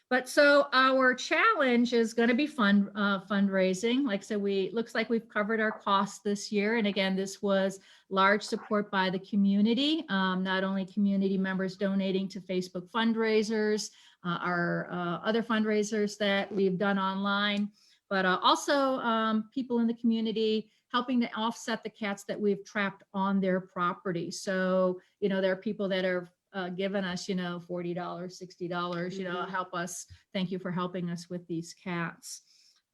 But so our challenge is going to be fundraising. Like I said, looks like we've covered our costs this year. And again, this was large support by the community, not only community members donating to Facebook fundraisers, our other fundraisers that we've done online, but also people in the community helping to offset the cats that we've trapped on their property. So, there are people that are given us, $40, $60, help us. Thank you for helping us with these cats.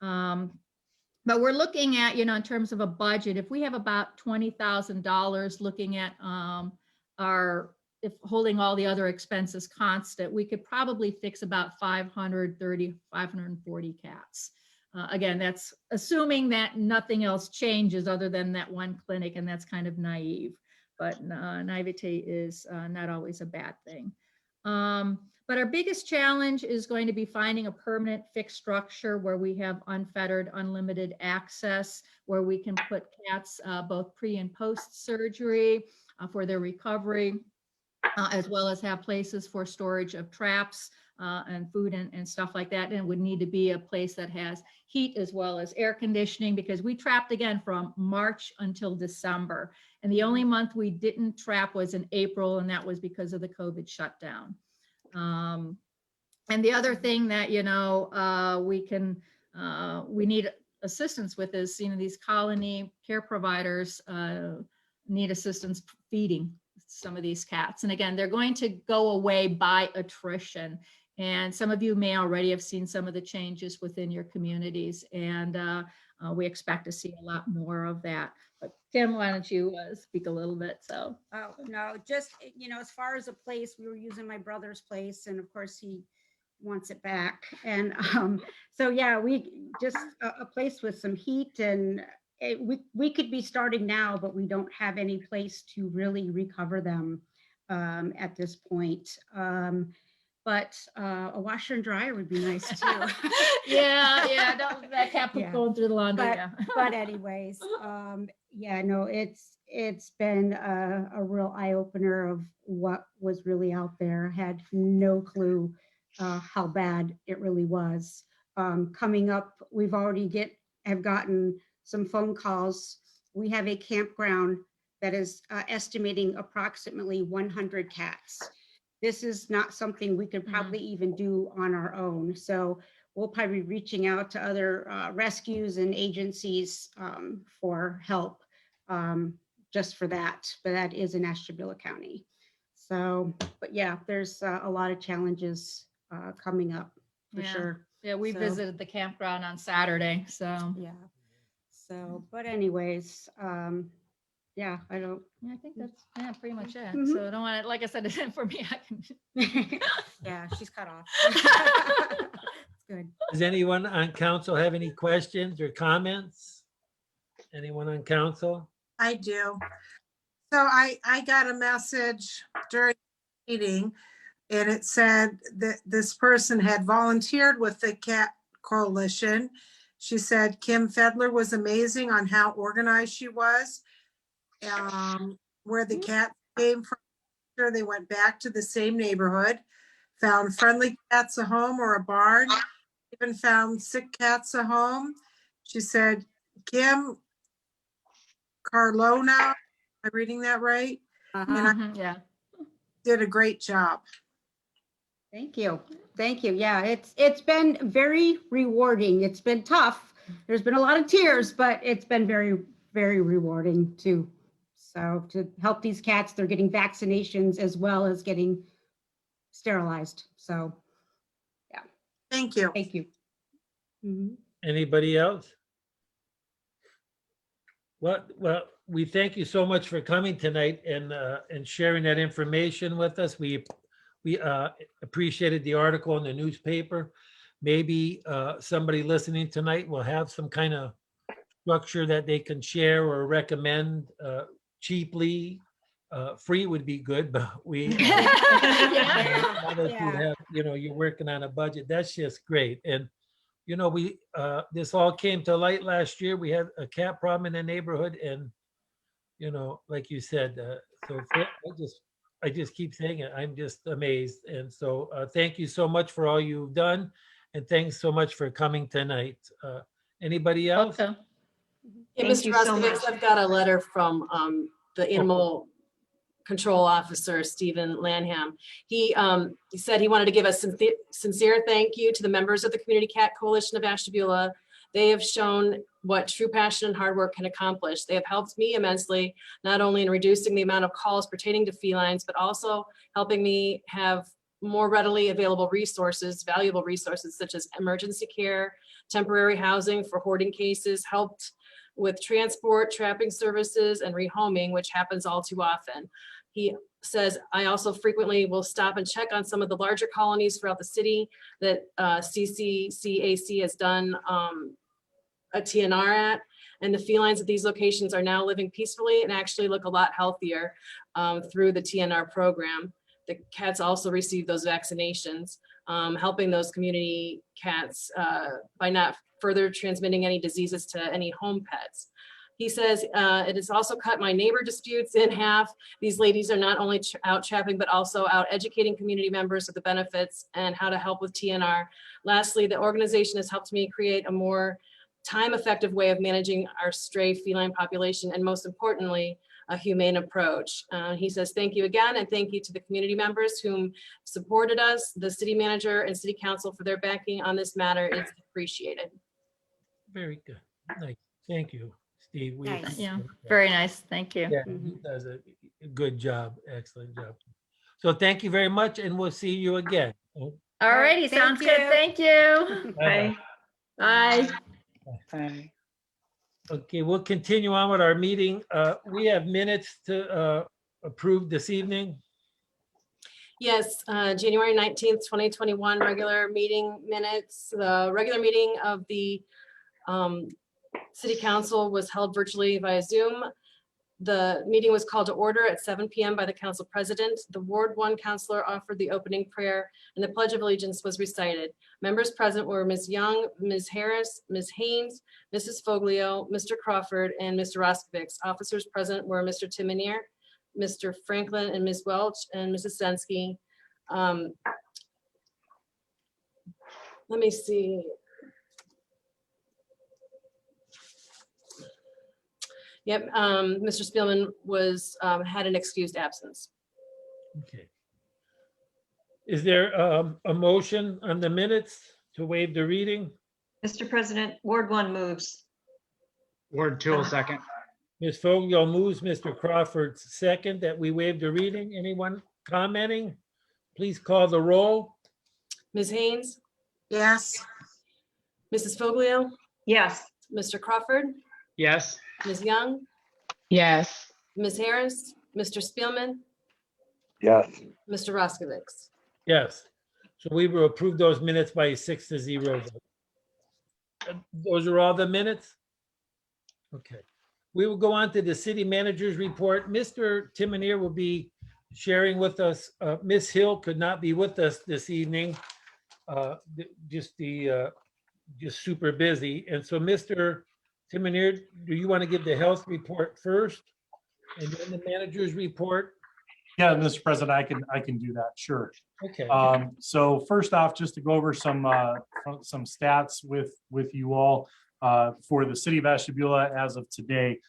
But we're looking at, in terms of a budget, if we have about $20,000 looking at if holding all the other expenses constant, we could probably fix about 530, 540 cats. Again, that's assuming that nothing else changes other than that one clinic, and that's kind of naive. But naivete is not always a bad thing. But our biggest challenge is going to be finding a permanent fixed structure where we have unfettered, unlimited access, where we can put cats both pre and post surgery for their recovery, as well as have places for storage of traps and food and stuff like that. And it would need to be a place that has heat as well as air conditioning, because we trapped again from March until December. And the only month we didn't trap was in April, and that was because of the COVID shutdown. And the other thing that, we need assistance with is, these colony care providers need assistance feeding some of these cats. And again, they're going to go away by attrition. And some of you may already have seen some of the changes within your communities, and we expect to see a lot more of that. But Kim, why don't you speak a little bit? So. Oh, no, just, as far as a place, we were using my brother's place, and of course he wants it back. And so, yeah, we just a place with some heat, and we could be starting now, but we don't have any place to really recover them at this point. But a washer and dryer would be nice too. Yeah, that cat Yeah. going through the laundry. But, Yeah. but anyways, yeah, no, it's been a real eye opener of what was really out there. Had no clue how bad it really was. Coming up, we've already have gotten some phone calls. We have a campground that is estimating approximately 100 cats. This is not something we could probably even do on our own. So we'll probably be reaching out to other rescues and agencies for help just for that. But that is in Ashtabula County. So, but yeah, there's a lot of challenges coming up for sure. Yeah, we visited the campground on Saturday. So Yeah. So, but anyways, yeah, I don't. yeah, I think that's pretty much it. Mhm. So I don't want to, like I said, for me, I can. Yeah, she's cut off. It's good. Does anyone on council have any questions or comments? Anyone on council? I do. So I got a message during the meeting, and it said that this person had volunteered with the Cat Coalition. She said Kim Fedler was amazing on how organized she was. Where the cat came from, sure they went back to the same neighborhood, found friendly cats a home or a barn, even found sick cats a home. She said, Kim Carlona, am I reading that right? Yeah. Did a great job. Thank you. Thank you. Yeah, it's been very rewarding. It's been tough. There's been a lot of tears, but it's been very, very rewarding too. So to help these cats, they're getting vaccinations as well as getting sterilized. So, yeah. Thank you. Thank you. Mhm. Anybody else? Well, we thank you so much for coming tonight and sharing that information with us. We appreciated the article in the newspaper. Maybe somebody listening tonight will have some kind of structure that they can share or recommend cheaply. Free would be good, but we now that you have, you're working on a budget, that's just great. And we this all came to light last year. We had a cat problem in the neighborhood, and like you said, so I just keep saying it. I'm just amazed. And so thank you so much for all you've done. And thanks so much for coming tonight. Anybody else? Welcome. Hey, Thank Mr. you so Ruskovich, much. I've got a letter from the animal control officer, Stephen Lanham. He said he wanted to give a sincere thank you to the members of the Community Cat Coalition of Ashtabula. They have shown what true passion and hard work can accomplish. They have helped me immensely, not only in reducing the amount of calls pertaining to felines, but also helping me have more readily available resources, valuable resources such as emergency care, temporary housing for hoarding cases, helped with transport, trapping services, and rehoming, which happens all too often. He says, I also frequently will stop and check on some of the larger colonies throughout the city that CCCAC has done a TNR at, and the felines at these locations are now living peacefully and actually look a lot healthier through the TNR program. The cats also receive those vaccinations, helping those community cats by not further transmitting any diseases to any home pets. He says, it has also cut my neighbor disputes in half. These ladies are not only out trapping, but also out educating community members of the benefits and how to help with TNR. Lastly, the organization has helped me create a more time-effective way of managing our stray feline population, and most importantly, a humane approach. He says, thank you again, and thank you to the community members whom supported us, the city manager and city council for their backing on this matter. It's appreciated. Very good. Nice. Thank you, Steve. We Nice. Yeah, appreciate that. very nice. Thank you. Yeah, he does a good job. Excellent job. So thank you very much, and we'll see you again. All righty, Thank sounds good. you. Thank you. Bye-bye. Bye. Bye. Okay, we'll continue on with our meeting. We have minutes to approve this evening. Yes, January 19th, 2021, regular meeting minutes. The regular meeting of the city council was held virtually via Zoom. The meeting was called to order at 7 p.m. by the council president. The Ward 1 councilor offered the opening prayer and the Pledge of Allegiance was recited. Members present were Ms. Young, Ms. Harris, Ms. Haynes, Mrs. Foglio, Mr. Crawford, and Mr. Roskovich. Officers present were Mr. Timonier, Mr. Franklin, and Ms. Welch, and Mrs. Sensky. Let me see. Yep, Mr. Spielman was, had an excused absence. Okay. Is there a motion on the minutes to waive the reading? Mr. President, Ward 1 moves. Ward 2 will second. Ms. Foglio moves, Mr. Crawford second, that we waive the reading. Anyone commenting? Please call the roll. Ms. Haynes, Yes. Mrs. Foglio, Yes. Mr. Crawford, Yes. Ms. Young, Yes. Ms. Harris, Mr. Spielman, Yes, Mr. Roskovich. Yes. So we will approve those minutes by a 6-0 vote. Those are all the minutes? Okay. We will go on to the city manager's report. Mr. Timonier will be sharing with us. Ms. Hill could not be with us this evening. Just super busy. And so Mr. Timonier, do you want to give the health report first and then the manager's report? Yeah, Mr. President, I can do that, sure. Okay. So first off, just to go over some stats with you all for the city of Ashtabula as of today.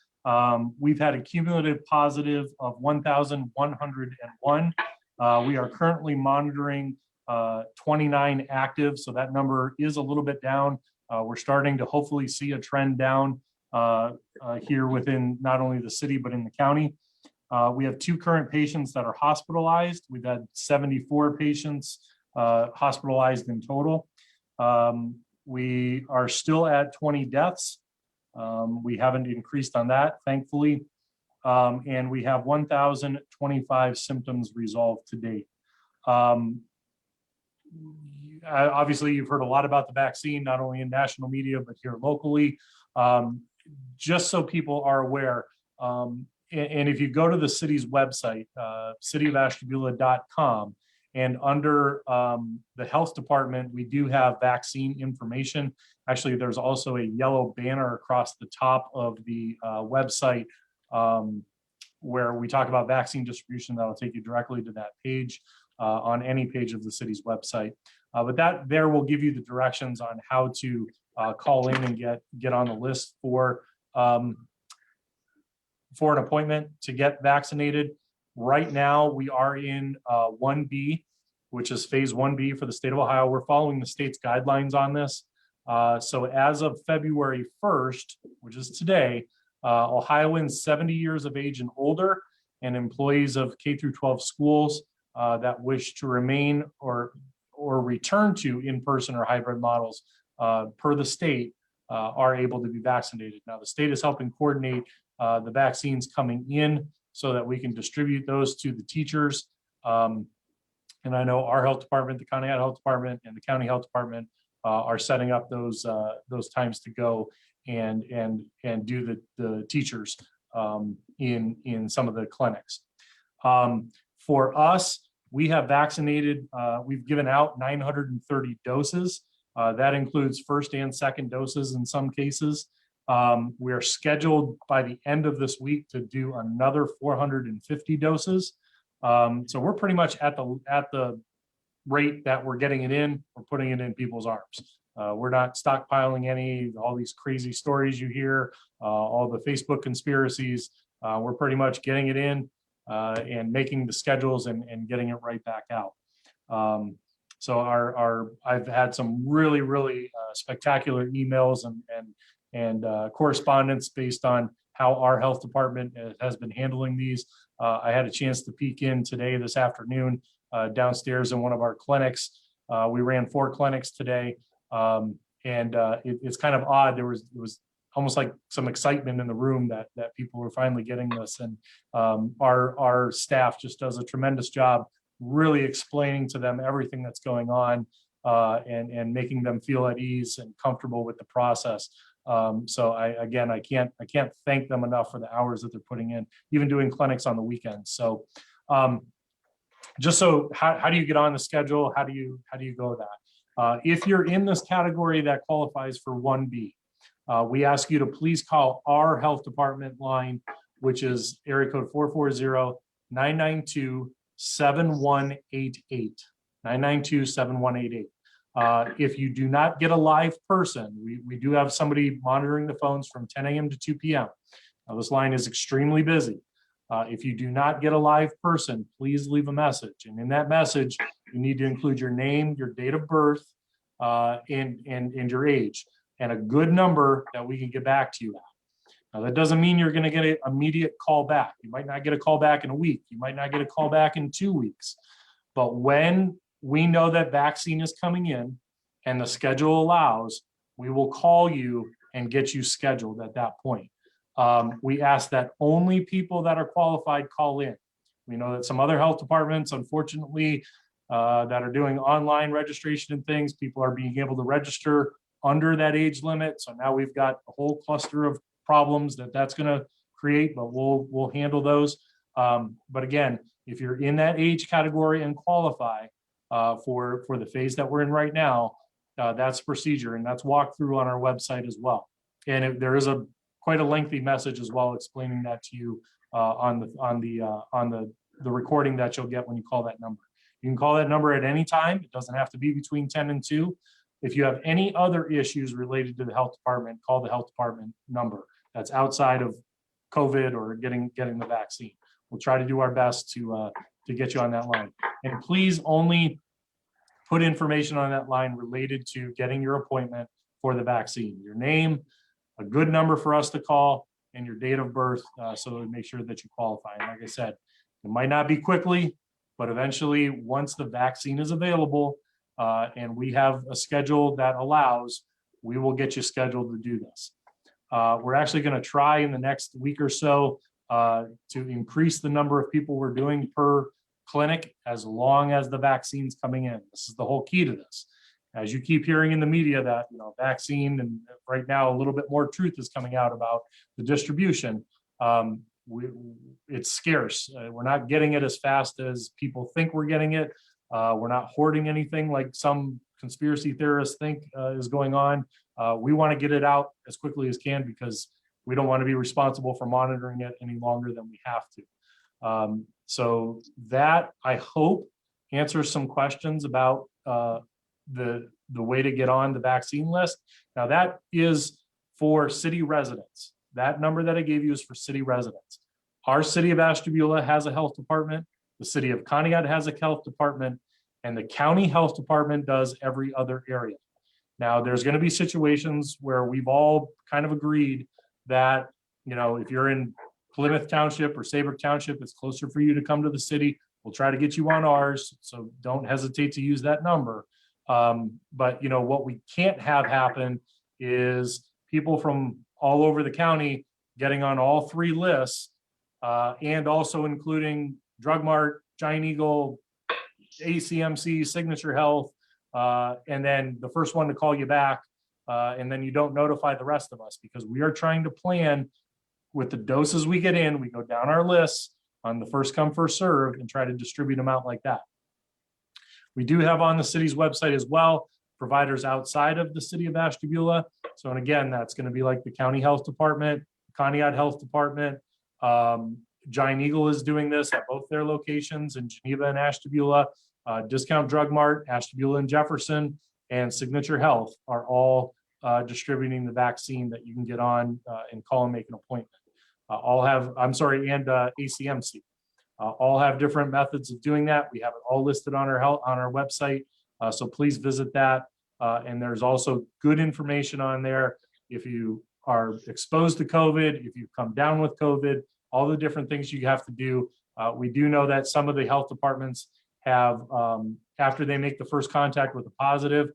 We've had a cumulative positive of 1,101. We are currently monitoring 29 active, so that number is a little bit down. We're starting to hopefully see a trend down here within not only the city, but in the county. We have 2 current patients that are hospitalized. We've had 74 patients hospitalized in total. We are still at 20 deaths. We haven't increased on that, thankfully. And we have 1,025 symptoms resolved to date. Obviously, you've heard a lot about the vaccine, not only in national media, but here locally. Just so people are aware, and if you go to the city's website, cityofashtabula.com, and under the health department, we do have vaccine information. Actually, there's also a yellow banner across the top of the website where we talk about vaccine distribution. That'll take you directly to that page on any page of the city's website. But that there will give you the directions on how to call in and get on the list for an appointment to get vaccinated. Right now, we are in 1B, which is phase 1B for the state of Ohio. We're following the state's guidelines on this. So as of February 1st, which is today, Ohioans 70 years of age and older and employees of K through 12 schools that wish to remain or return to in-person or hybrid models per the state are able to be vaccinated. Now, the state is helping coordinate the vaccines coming in so that we can distribute those to the teachers. And I know our health department, the county health department, and the county health department are setting up those times to go and do the teachers in some of the clinics. For us, we have vaccinated, we've given out 930 doses. That includes first and second doses in some cases. We are scheduled by the end of this week to do another 450 doses. So we're pretty much at the rate that we're getting it in, we're putting it in people's arms. We're not stockpiling all these crazy stories you hear, all the Facebook conspiracies. We're pretty much getting it in and making the schedules and getting it right back out. So I've had some really spectacular emails and correspondence based on how our health department has been handling these. I had a chance to peek in this afternoon, downstairs in one of our clinics. We ran 4 clinics today. It's kind of odd. It was almost like some excitement in the room that people were finally getting this. And our staff just does a tremendous job really explaining to them everything that's going on and making them feel at ease and comfortable with the process. So I can't thank them enough for the hours that they're putting in, even doing clinics on the weekends. So just so how do you get on the schedule? How do you go with that? If you're in this category that qualifies for 1B, we ask you to please call our health department line, which is area code 440-992-7188, 992-7188. If you do not get a live person, we do have somebody monitoring the phones from 10 a.m. to 2 p.m. Now, this line is extremely busy. If you do not get a live person, please leave a message. And in that message, you need to include your name, your date of birth, and your age, and a good number that we can get back to you at. Now, that doesn't mean you're going to get an immediate call back. You might not get a call back in a week. You might not get a call back in 2 weeks. But when we know that vaccine is coming in and the schedule allows, we will call you and get you scheduled at that point. We ask that only people that are qualified call in. We know that some other health departments, unfortunately, that are doing online registration and things, people are being able to register under that age limit. So now we've got a whole cluster of problems that's going to create, but we'll handle those. But again, if you're in that age category and qualify for the phase that we're in right now, that's procedure, and that's walked through on our website as well. And there is quite a lengthy message as well explaining that to you on the recording that you'll get when you call that number. You can call that number at any time. It doesn't have to be between 10 and 2. If you have any other issues related to the health department, call the health department number. That's outside of COVID or getting the vaccine. We'll try to do our best to get you on that line. And please only put information on that line related to getting your appointment for the vaccine. Your name, a good number for us to call, and your date of birth, so to make sure that you qualify. And like I said, it might not be quickly, but eventually, once the vaccine is available and we have a schedule that allows, we will get you scheduled to do this. We're actually going to try in the next week or so to increase the number of people we're doing per clinic as long as the vaccine's coming in. This is the whole key to this. As you keep hearing in the media that, vaccine, and right now a little bit more truth is coming out about the distribution. It's scarce. We're not getting it as fast as people think we're getting it. We're not hoarding anything like some conspiracy theorists think is going on. We want to get it out as quickly as can because we don't want to be responsible for monitoring it any longer than we have to. So that, I hope, answers some questions about the way to get on the vaccine list. Now, that is for city residents. That number that I gave you is for city residents. Our city of Ashtabula has a health department. The city of Conneaut has a health department, and the county health department does every other area. Now, there's going to be situations where we've all kind of agreed that, you know, if you're in Plymouth Township or Saybrook Township, it's closer for you to come to the city. We'll try to get you on ours, so don't hesitate to use that number. But, you know, what we can't have happen is people from all over the county getting on all three lists, and also including Drug Mart, Giant Eagle, ACMC, Signature Health, and then the first one to call you back, and then you don't notify the rest of us, because we are trying to plan with the doses we get in. We go down our lists on the first come, first serve, and try to distribute them out like that. We do have on the city's website as well providers outside of the city of Ashtabula. So, and again, that's going to be like the county health department, Conneaut Health Department. Giant Eagle is doing this at both their locations in Geneva and Ashtabula. Discount Drug Mart, Ashtabula and Jefferson, and Signature Health are all distributing the vaccine that you can get on and call and make an appointment. All have, I'm sorry, and ACMC. All have different methods of doing that. We have it all listed on our website. So please visit that. And there's also good information on there. If you are exposed to COVID, if you've come down with COVID, all the different things you have to do. We do know that some of the health departments have, after they make the first contact with a positive,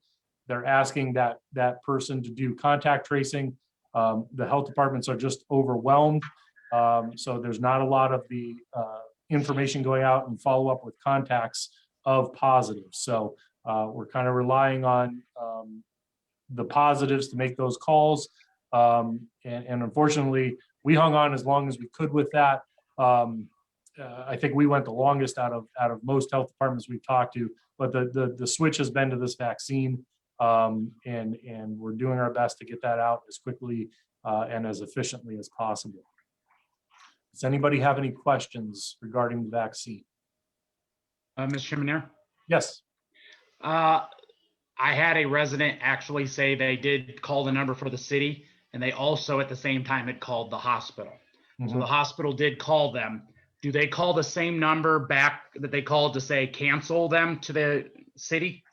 they're asking that person to do contact tracing. The health departments are just overwhelmed. So there's not a lot of the information going out and follow up with contacts of positives. So we're kind of relying on the positives to make those calls. And unfortunately, we hung on as long as we could with that. I think we went the longest out of most health departments we've talked to, but the switch has been to this vaccine, and we're doing our best to get that out as quickly and as efficiently as possible. Does anybody have any questions regarding the vaccine? Mr. Chairman, Yes. I had a resident actually say they did call the number for the city, and they also at the same time had called the hospital. So the hospital did call them. Do they call the same number back that they called to say cancel them to the city?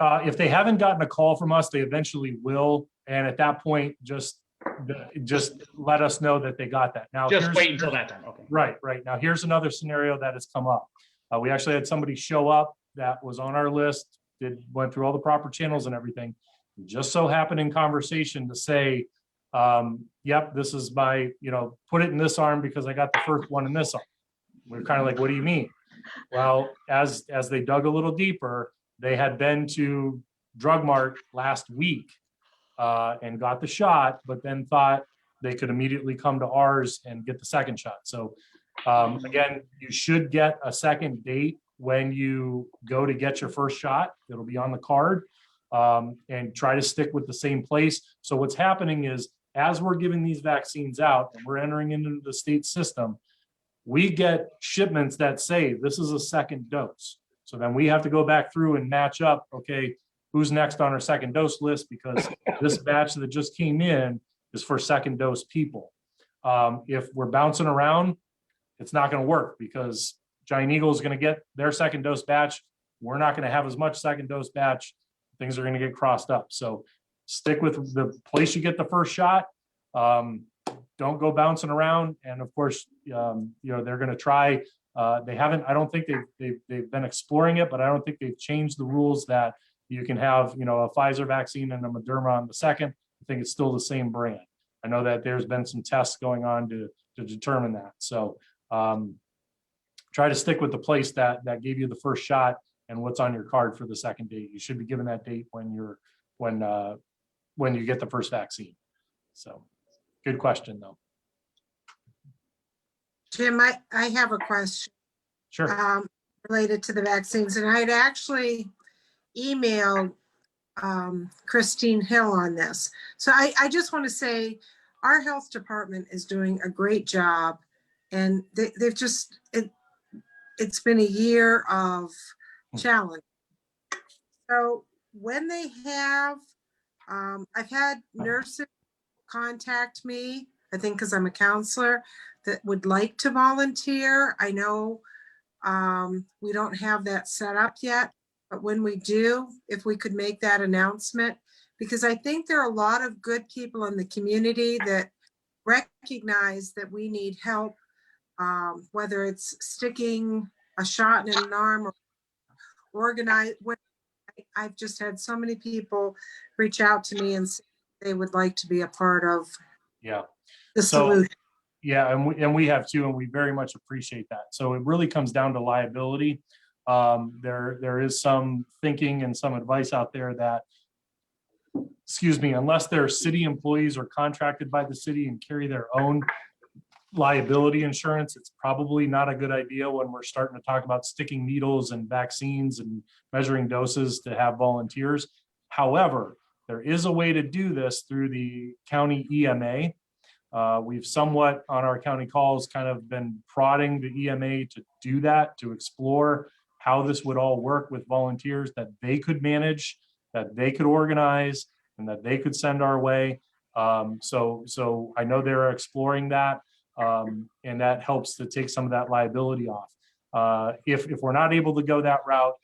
If they haven't gotten a call from us, they eventually will. And at that point, just let us know that they got that. Now, Just wait until that time. Okay. Right. Now, here's another scenario that has come up. We actually had somebody show up that was on our list, went through all the proper channels and everything. Just so happened in conversation to say, yep, this is my, put it in this arm because I got the first one in this arm. We're kind of like, what do you mean? Well, as they dug a little deeper, they had been to Drug Mart last week and got the shot, but then thought they could immediately come to ours and get the second shot. So again, you should get a second date when you go to get your first shot. It'll be on the card, and try to stick with the same place. So what's happening is, as we're giving these vaccines out and we're entering into the state system, we get shipments that say this is a second dose. So then we have to go back through and match up, okay, who's next on our second dose list, because this batch that just came in is for second dose people. If we're bouncing around, it's not going to work, because Giant Eagle is going to get their second dose batch. We're not going to have as much second dose batch. Things are going to get crossed up. So stick with the place you get the first shot. Don't go bouncing around. And of course, they're going to try. They haven't, I don't think they've been exploring it, but I don't think they've changed the rules that you can have, a Pfizer vaccine and a Moderna on the second. I think it's still the same brand. I know that there's been some tests going on to determine that. So try to stick with the place that gave you the first shot and what's on your card for the second date. You should be given that date when you get the first vaccine. So good question though. Jim, I have a question. Sure. Related to the vaccines, and I had actually emailed Christine Hill on this. So I just want to say, our health department is doing a great job, and they've just, it's been a year of challenge. So when they have, I've had nurses contact me, I think because I'm a counselor, that would like to volunteer. I know we don't have that set up yet, but when we do, if we could make that announcement, because I think there are a lot of good people in the community that recognize that we need help, whether it's sticking a shot in an arm or organize. I've just had so many people reach out to me and say they would like to be a part of Yeah. the So, solution. yeah, and we have too, and we very much appreciate that. So it really comes down to liability. There is some thinking and some advice out there that, excuse me, unless they're city employees or contracted by the city and carry their own liability insurance, it's probably not a good idea when we're starting to talk about sticking needles and vaccines and measuring doses to have volunteers. However, there is a way to do this through the county EMA. We've somewhat on our county calls kind of been prodding the EMA to do that, to explore how this would all work with volunteers that they could manage, that they could organize, and that they could send our way. So I know they're exploring that, and that helps to take some of that liability off. If we're not able to go that route,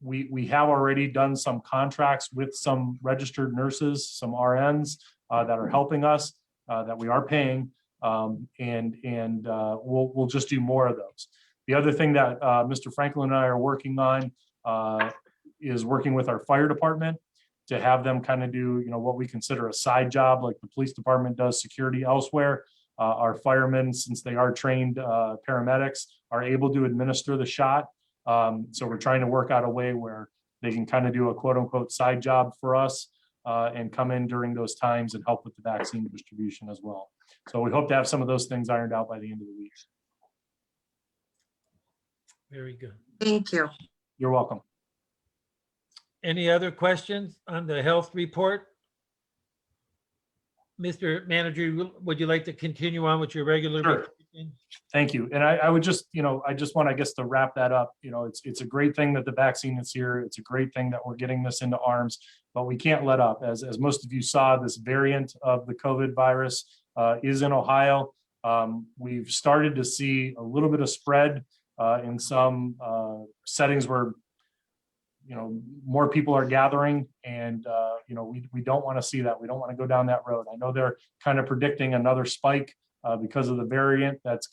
we have already done some contracts with some registered nurses, some RNs that are helping us, that we are paying, and we'll just do more of those. The other thing that Mr. Franklin and I are working on is working with our fire department to have them kind of do, you know, what we consider a side job, like the police department does security elsewhere. Our firemen, since they are trained paramedics, are able to administer the shot. So we're trying to work out a way where they can kind of do a quote unquote side job for us and come in during those times and help with the vaccine distribution as well. So we hope to have some of those things ironed out by the end of the week. Very good. Thank you. You're welcome. Any other questions on the health report? Mr. Manager, would you like to continue on with your regular? Sure. report? Thank you. And I would just, I just want, I guess, to wrap that up, it's a great thing that the vaccine is here. It's a great thing that we're getting this into arms, but we can't let up. As most of you saw, this variant of the COVID virus is in Ohio. We've started to see a little bit of spread in some settings where, more people are gathering, and we don't want to see that. We don't want to go down that road. I know they're kind of predicting another spike because of the variant that's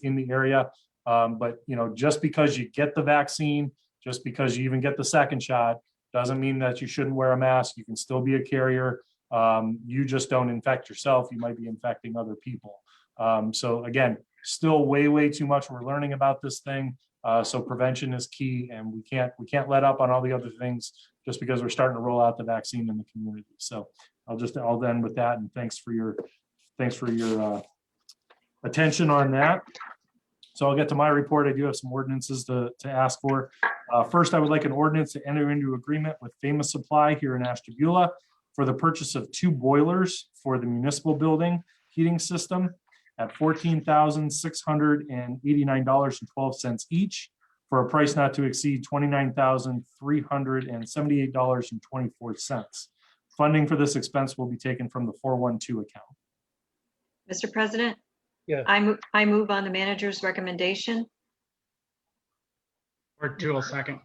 in the area. But just because you get the vaccine, just because you even get the second shot, doesn't mean that you shouldn't wear a mask. You can still be a carrier. You just don't infect yourself. You might be infecting other people. So again, still way too much we're learning about this thing. So prevention is key, and we can't let up on all the other things just because we're starting to roll out the vaccine in the community. So I'll end with that, and thanks for your attention on that. So I'll get to my report. I do have some ordinances to ask for. First, I would like an ordinance to enter into agreement with Famous Supply here in Ashtabula for the purchase of 2 boilers for the municipal building heating system at $14,689.12 each, for a price not to exceed $29,378.24. Funding for this expense will be taken from the 412 account. Mr. President, Yeah. I move on the manager's recommendation. Ward 2 will second.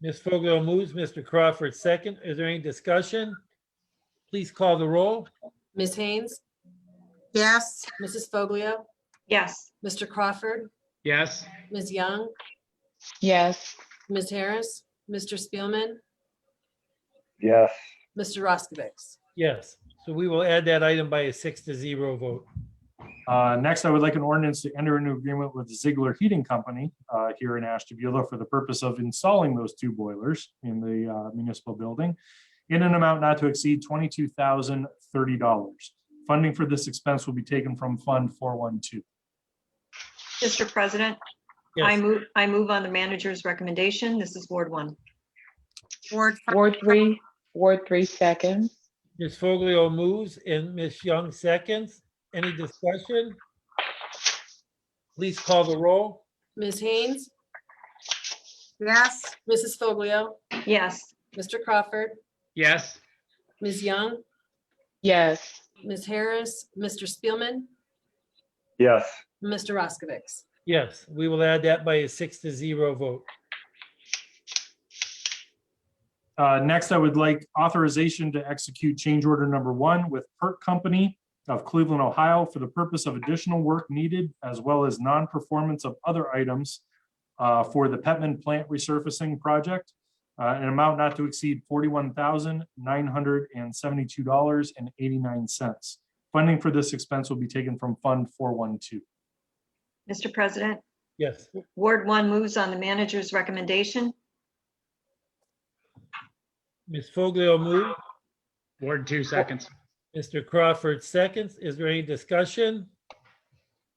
Ms. Fogel moves, Mr. Crawford second. Is there any discussion? Please call the roll. Ms. Haynes, Yes. Mrs. Foglio, Yes. Mr. Crawford, Yes. Ms. Young, Yes. Ms. Harris, Mr. Spielman, yes, Mr. Roskovich. Yes, so we will add that item by a 6-0 vote. Next, I would like an ordinance to enter into agreement with Ziegler Heating Company here in Ashtabula for the purpose of installing those 2 boilers in the municipal building in an amount not to exceed $22,030. Funding for this expense will be taken from Fund 412. Mr. President, Yes. I move on the manager's recommendation. This is Ward 1. Ward 5. Ward 3 second. Ms. Foglio moves and Ms. Young seconds. Any discussion? Please call the roll. Ms. Haynes, Yes. Mrs. Foglio, Yes. Mr. Crawford, Yes. Ms. Young, Yes. Ms. Harris, Mr. Spielman, Yes. Mr. Roskovich. Yes, we will add that by a 6-0 vote. Next, I would like authorization to execute change order number 1 with Perk Company of Cleveland, Ohio, for the purpose of additional work needed as well as non-performance of other items for the Petman Plant Resurfacing Project, an amount not to exceed $41,972.89. Funding for this expense will be taken from Fund 412. Mr. President, Yes, Ward 1 moves on the manager's recommendation. Ms. Foglio moved. Ward 2 seconds. Mr. Crawford seconds. Is there any discussion?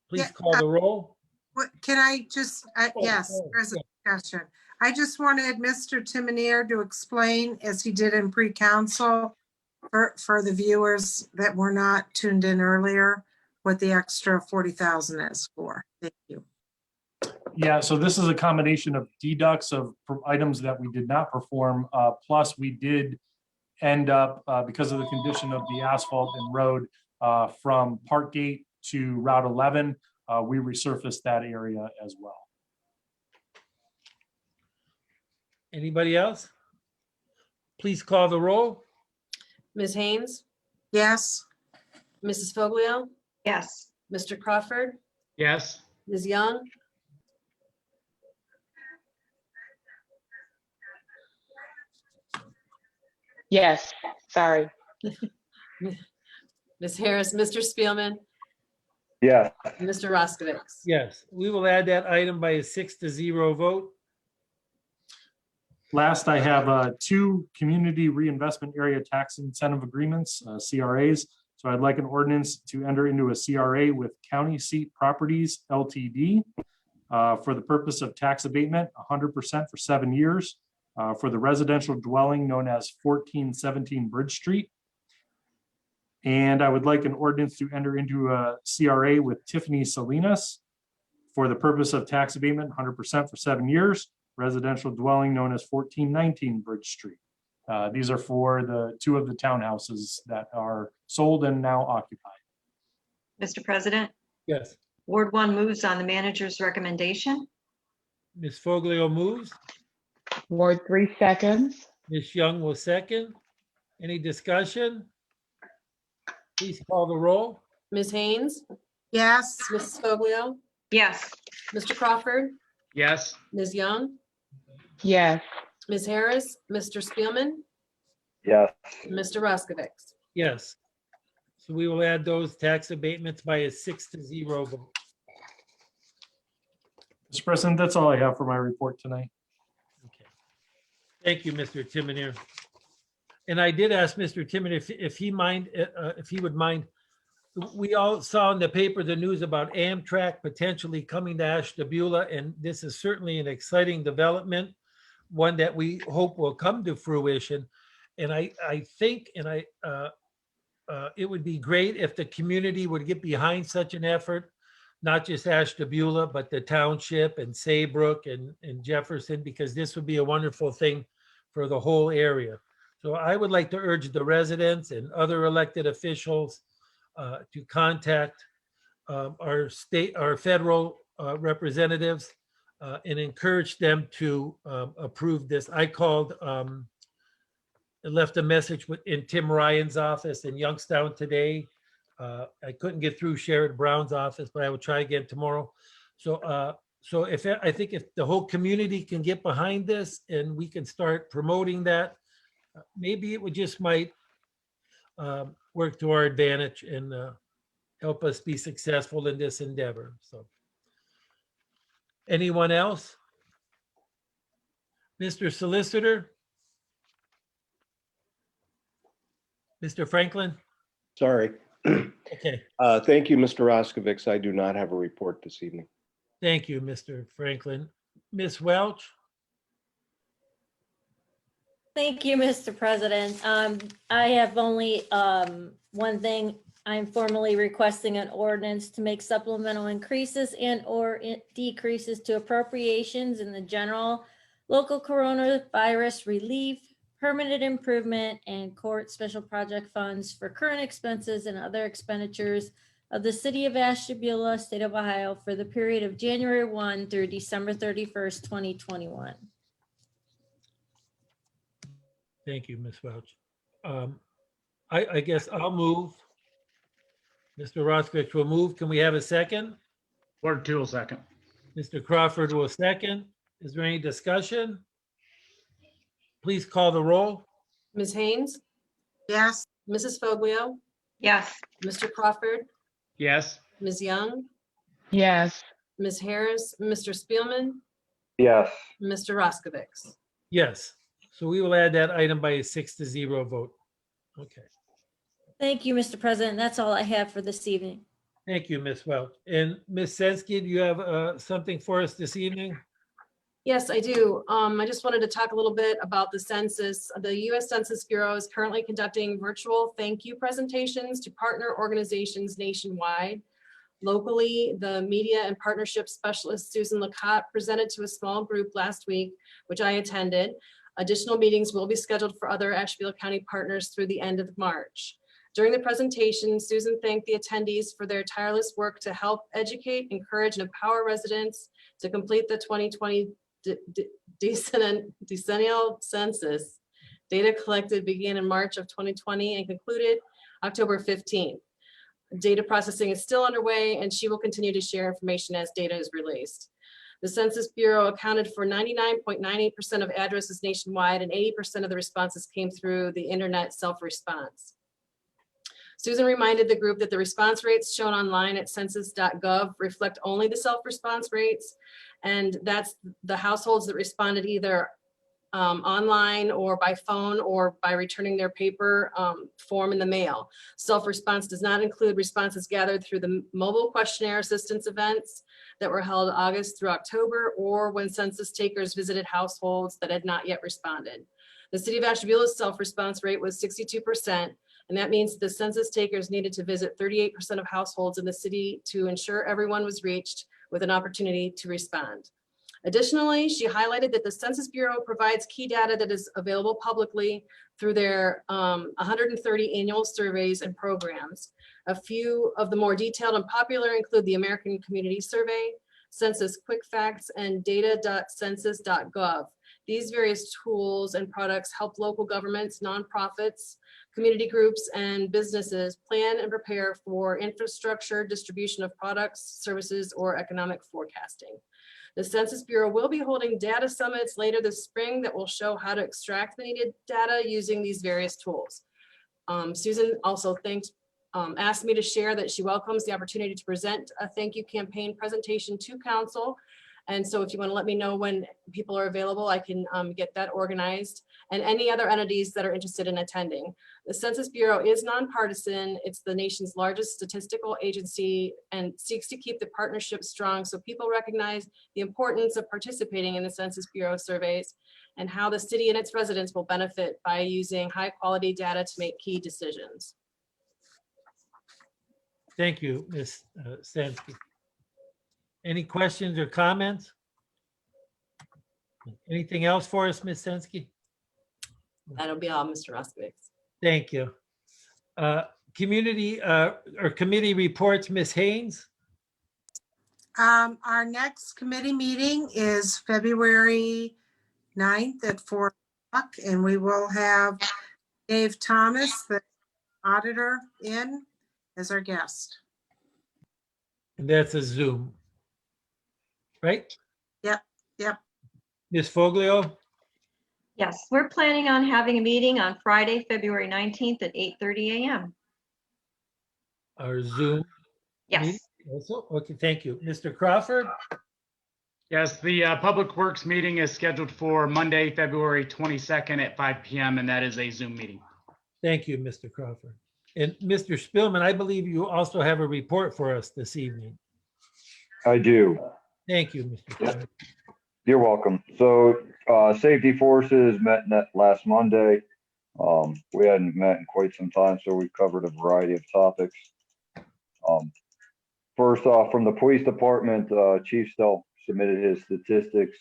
Please Yeah, call the roll. What, can I just, yes, oh, there's a discussion. I just wanted Mr. Timonier to explain, as he did in pre-council, for the viewers that were not tuned in earlier, what the extra 40,000 is for. Thank you. Yeah, so this is a combination of deducts of items that we did not perform, plus we did end up, because of the condition of the asphalt and road, from Parkgate to Route 11, we resurfaced that area as well. Anybody else? Please call the roll. Ms. Haynes, Yes, Mrs. Foglio, Yes. Mr. Crawford, Yes. Ms. Young, Yes. Sorry. Ms. Harris, Mr. Spielman, Yes. Mr. Roskovich. Yes, we will add that item by a 6-0 vote. Last, I have 2 community reinvestment area tax incentive agreements, CRAs. So I'd like an ordinance to enter into a CRA with County Seat Properties LTD for the purpose of tax abatement, 100% for 7 years for the residential dwelling known as 1417 Bridge Street. And I would like an ordinance to enter into a CRA with Tiffany Salinas for the purpose of tax abatement, 100% for 7 years, residential dwelling known as 1419 Bridge Street. These are for the 2 of the townhouses that are sold and now occupied. Mr. President, Yes, Ward 1 moves on the manager's recommendation. Ms. Foglio moves. Ward 3 seconds. Ms. Young will second. Any discussion? Please call the roll. Ms. Haynes, yes, Mrs. Foglio, Yes. Mr. Crawford, Yes. Ms. Young, Yes. Ms. Harris, Mr. Spielman, Yes. Mr. Roskovich. Yes. So we will add those tax abatements by a 6-0 vote. Mr. President, that's all I have for my report tonight. Okay. Thank you, Mr. Timonier. And I did ask Mr. Timonier if he would mind. We all saw in the paper the news about Amtrak potentially coming to Ashtabula, and this is certainly an exciting development, one that we hope will come to fruition. And I think, it would be great if the community would get behind such an effort, not just Ashtabula, but the township and Saybrook and Jefferson, because this would be a wonderful thing for the whole area. So I would like to urge the residents and other elected officials to contact our federal representatives and encourage them to approve this. I called, left a message in Tim Ryan's office in Youngstown today. I couldn't get through Sherrod Brown's office, but I will try again tomorrow. So I think if the whole community can get behind this and we can start promoting that, maybe it would just might work to our advantage and help us be successful in this endeavor. So, anyone else? Mr. Solicitor? Mr. Franklin? Sorry. Okay, Thank you, Mr. Roskovich. I do not have a report this evening. thank you, Mr. Franklin. Ms. Welch? Thank you, Mr. President. I have only one thing. I'm formally requesting an ordinance to make supplemental increases and or decreases to appropriations in the general local coronavirus relief, permanent improvement, and court special project funds for current expenses and other expenditures of the city of Ashtabula, state of Ohio, for the period of January 1 through December 31st, 2021. Thank you, Ms. Welch. I guess I'll move. Mr. Roskovich will move. Can we have a second? Ward 2 will second. Mr. Crawford will second. Is there any discussion? Please call the roll. Ms. Haynes, Yes. Mrs. Foglio, Yes. Mr. Crawford, Yes. Ms. Young, yes, Ms. Harris, Mr. Spielman, Yes. Mr. Roskovich. Yes. So we will add that item by a 6-0 vote. Okay. Thank you, Mr. President. That's all I have for this evening. Thank you, Ms. Welch. And Ms. Sensky, do you have something for us this evening? Yes, I do. I just wanted to talk a little bit about the census. The U.S. Census Bureau is currently conducting virtual thank you presentations to partner organizations nationwide. Locally, the media and partnership specialist Susan Lacotte presented to a small group last week, which I attended. Additional meetings will be scheduled for other Ashtabula County partners through the end of March. During the presentation, Susan thanked the attendees for their tireless work to help educate, encourage, and empower residents to complete the 2020 decennial census. Data collected began in March of 2020 and concluded October 15th. Data processing is still underway, and she will continue to share information as data is released. The Census Bureau accounted for 99.98% of addresses nationwide, and 80% of the responses came through the internet self-response. Susan reminded the group that the response rates shown online at census.gov reflect only the self-response rates, and that's the households that responded either online or by phone or by returning their paper form in the mail. Self-response does not include responses gathered through the mobile questionnaire assistance events that were held August through October, or when census takers visited households that had not yet responded. The city of Ashtabula's self-response rate was 62%, and that means the census takers needed to visit 38% of households in the city to ensure everyone was reached with an opportunity to respond. Additionally, she highlighted that the Census Bureau provides key data that is available publicly through their 130 annual surveys and programs. A few of the more detailed and popular include the American Community Survey, Census Quick Facts, and data.census.gov. These various tools and products help local governments, nonprofits, community groups, and businesses plan and prepare for infrastructure, distribution of products, services, or economic forecasting. The Census Bureau will be holding data summits later this spring that will show how to extract the needed data using these various tools. Susan also asked me to share that she welcomes the opportunity to present a thank you campaign presentation to council. And so if you want to let me know when people are available, I can get that organized, and any other entities that are interested in attending. The Census Bureau is nonpartisan. It's the nation's largest statistical agency and seeks to keep the partnership strong so people recognize the importance of participating in the Census Bureau surveys and how the city and its residents will benefit by using high quality data to make key decisions. Thank you, Ms. Sensky. Any questions or comments? Anything else for us, Ms. Sensky? That'll be all, Mr. Roskovich. Thank you. Community or committee reports, Ms. Haynes? Our next committee meeting is February 9th at 4 o'clock, and we will have Dave Thomas, the auditor, in as our guest. And that's a Zoom, right? Yep. Ms. Foglio? Yes, we're planning on having a meeting on Friday, February 19th at 8:30 a.m. Our Zoom? Yes. meeting also? Okay, thank you. Mr. Crawford? Yes, the Public Works meeting is scheduled for Monday, February 22nd at 5 p.m. and that is a Zoom meeting. Thank you, Mr. Crawford. And Mr. Spielman, I believe you also have a report for us this evening. I do. Thank you, Mr. Spielman. You're welcome. So Safety forces met last Monday. We hadn't met in quite some time, so we covered a variety of topics. First off, from the police department, Chief Stell submitted his statistics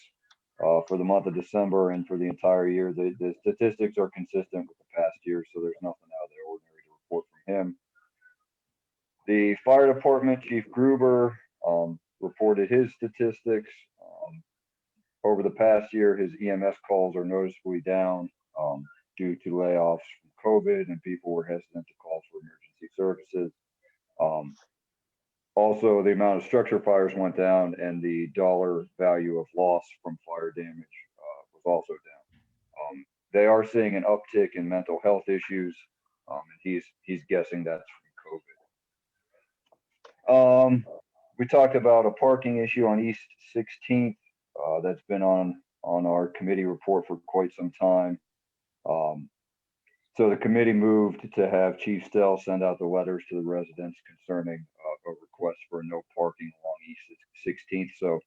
for the month of December and for the entire year. The statistics are consistent with the past year, so there's nothing out of the ordinary to report from him. The fire department, Chief Gruber, reported his statistics. Over the past year, his EMS calls are noticeably down due to layoffs from COVID, and people were hesitant to call for emergency services. Also, the amount of structure fires went down, and the dollar value of loss from fire damage was also down. They are seeing an uptick in mental health issues, and he's guessing that's from COVID. We talked about a parking issue on East 16th that's been on our committee report for quite some time. So the committee moved to have Chief Stell send out the letters to the residents concerning a request for no parking along East 16th. So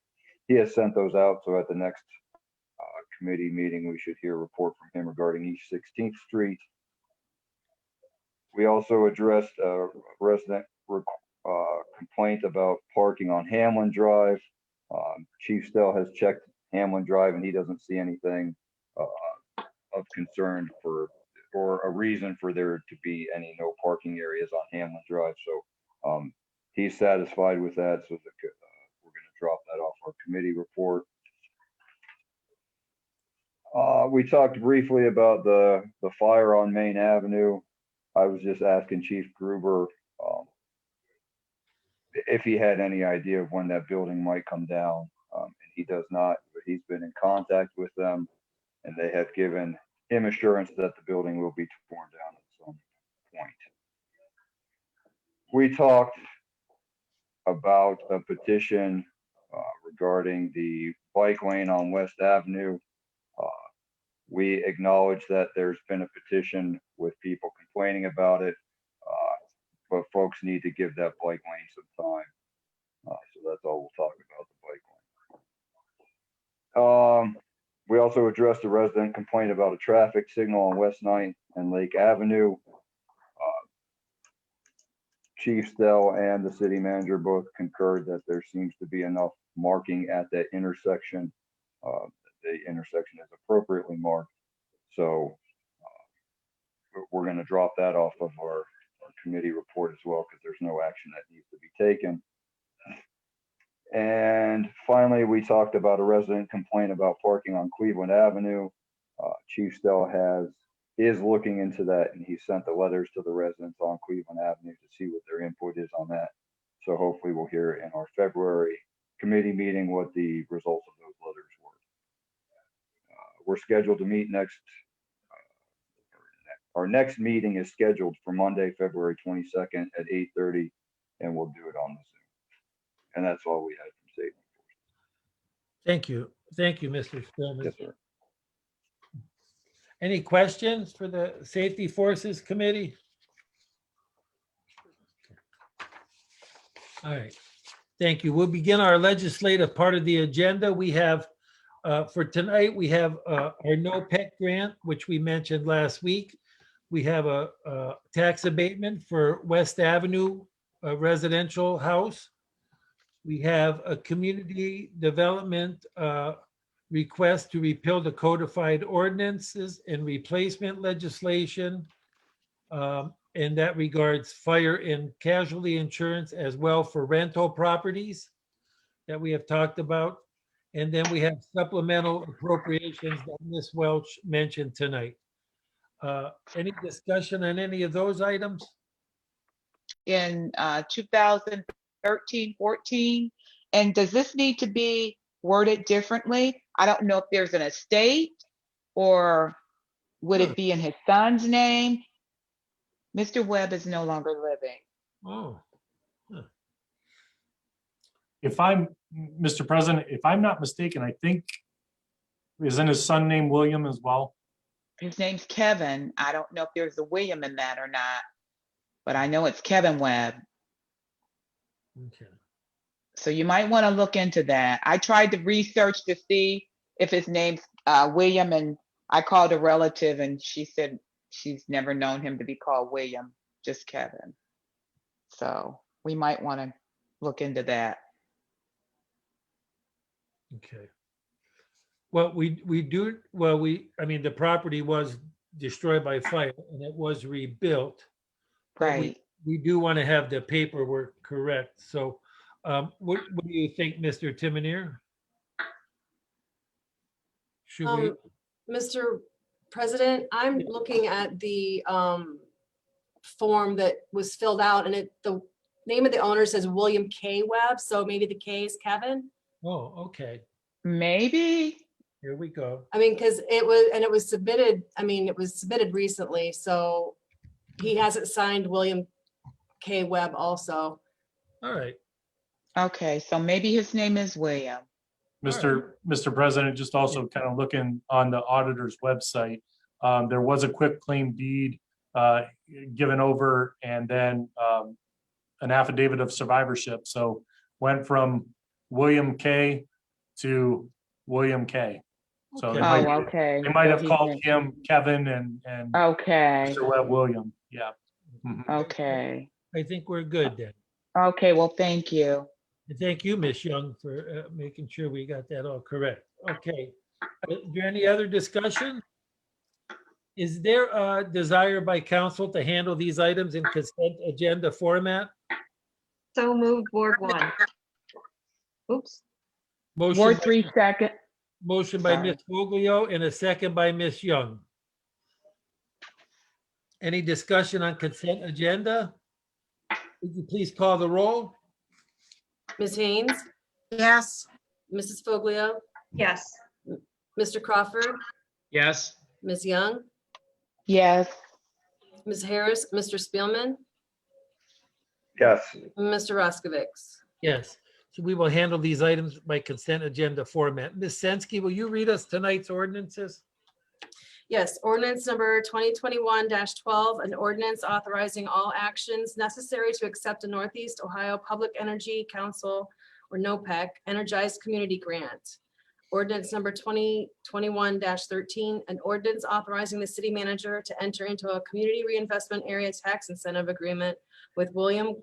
he has sent those out. So at the next committee meeting, we should hear a report from him regarding East 16th Street. We also addressed a resident complaint about parking on Hamlin Drive. Chief Stell has checked Hamlin Drive, and he doesn't see anything of concern or a reason for there to be any no parking areas on Hamlin Drive. So he's satisfied with that. So we're going to drop that off our committee report. We talked briefly about the fire on Main Avenue. I was just asking Chief Gruber if he had any idea of when that building might come down. And he does not, but he's been in contact with them, and they have given him assurance that the building will be torn down at some point. We talked about a petition regarding the bike lane on West Avenue. We acknowledge that there's been a petition with people complaining about it, but folks need to give that bike lane some time. So that's all we'll talk about, the bike lane. We also addressed a resident complaint about a traffic signal on West 9th and Lake Avenue. Chief Stell and the city manager both concurred that there seems to be enough marking at that intersection. The intersection is appropriately marked. So we're going to drop that off of our committee report as well, because there's no action that needs to be taken. And finally, we talked about a resident complaint about parking on Cleveland Avenue. Chief Stell is looking into that, and he sent the letters to the residents on Cleveland Avenue to see what their input is on that. So hopefully we'll hear in our February committee meeting what the results of those letters were. We're scheduled to meet our next meeting is scheduled for Monday, February 22nd at 8:30, and we'll do it on the Zoom. And that's all we had from safety. Thank you. Thank you, Mr. Stillman. Yes, sir. Any questions for the Safety Forces Committee? All right. Thank you. We'll begin our legislative part of the agenda. We have, for tonight, we have our no pet grant, which we mentioned last week. We have a tax abatement for West Avenue residential house. We have a community development request to repeal the codified ordinances and replacement legislation. And that regards fire and casualty insurance as well for rental properties that we have talked about. And then we have supplemental appropriations that Ms. Welch mentioned tonight. Any discussion on any of those items? In 2013, 14? And does this need to be worded differently? I don't know if there's an estate, or would it be in his son's name? Mr. Webb is no longer living. Oh, Mr. President, if I'm not mistaken, I think, isn't his son named William as well? His name's Kevin. I don't know if there's a William in that or not, but I know it's Kevin Webb. okay. So you might want to look into that. I tried to research to see if his name's William, and I called a relative and she said she's never known him to be called William, just Kevin. So we might want to look into that. Okay. Well, I mean, the property was destroyed by fire and it was rebuilt. But Right. we do want to have the paperwork correct. So what do you think, Mr. Timoneer? Should we? Mr. President, I'm looking at the form that was filled out, and the name of the owner says William K. Webb, so maybe the K is Kevin. Oh, okay. Maybe. Here we go. I mean, because it was submitted, I mean, it was submitted recently, so he hasn't signed William K. Webb also. All right. Okay, so maybe his name is William. Mr. President, just also kind of looking on the auditor's website, there was a quitclaim deed given over and then an affidavit of survivorship. So went from William K. to William K. So they Okay. Okay. might have So called he's him Kevin and Okay. Mr. Webb William. Yeah. Mhm. Okay. I think we're good then. Okay, well, thank you. And thank you, Ms. Young, for making sure we got that all correct. Okay. Is there any other discussion? Is there a desire by council to handle these items in consent agenda format? So moved, Ward 1. Oops. Motion Ward by- 3 second. Motion by Sorry. Ms. Foglio and a second by Ms. Young. Any discussion on consent agenda? Would you please call the roll? Ms. Haynes, Yes. Mrs. Foglio, Yes. Mr. Crawford, Yes. Ms. Young, Yes. Ms. Harris, Mr. Spielman, Yes. Mr. Roskovich. Yes. So we will handle these items by consent agenda format. Ms. Sensky, will you read us tonight's ordinances? Yes, ordinance number 2021-12, an ordinance authorizing all actions necessary to accept a Northeast Ohio Public Energy Council, or NOPEC, energized community grant. Ordinance number 2021-13, an ordinance authorizing the city manager to enter into a community reinvestment area tax incentive agreement with William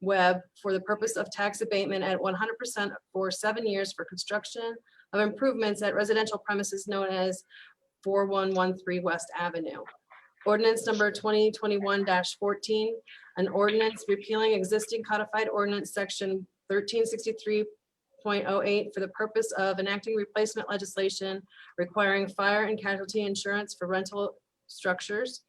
Webb for the purpose of tax abatement at 100% for 7 years for construction of improvements at residential premises known as 4113 West Avenue. Ordinance number 2021-14, an ordinance repealing existing codified ordinance section 1363.08 for the purpose of enacting replacement legislation requiring fire and casualty insurance for rental structures.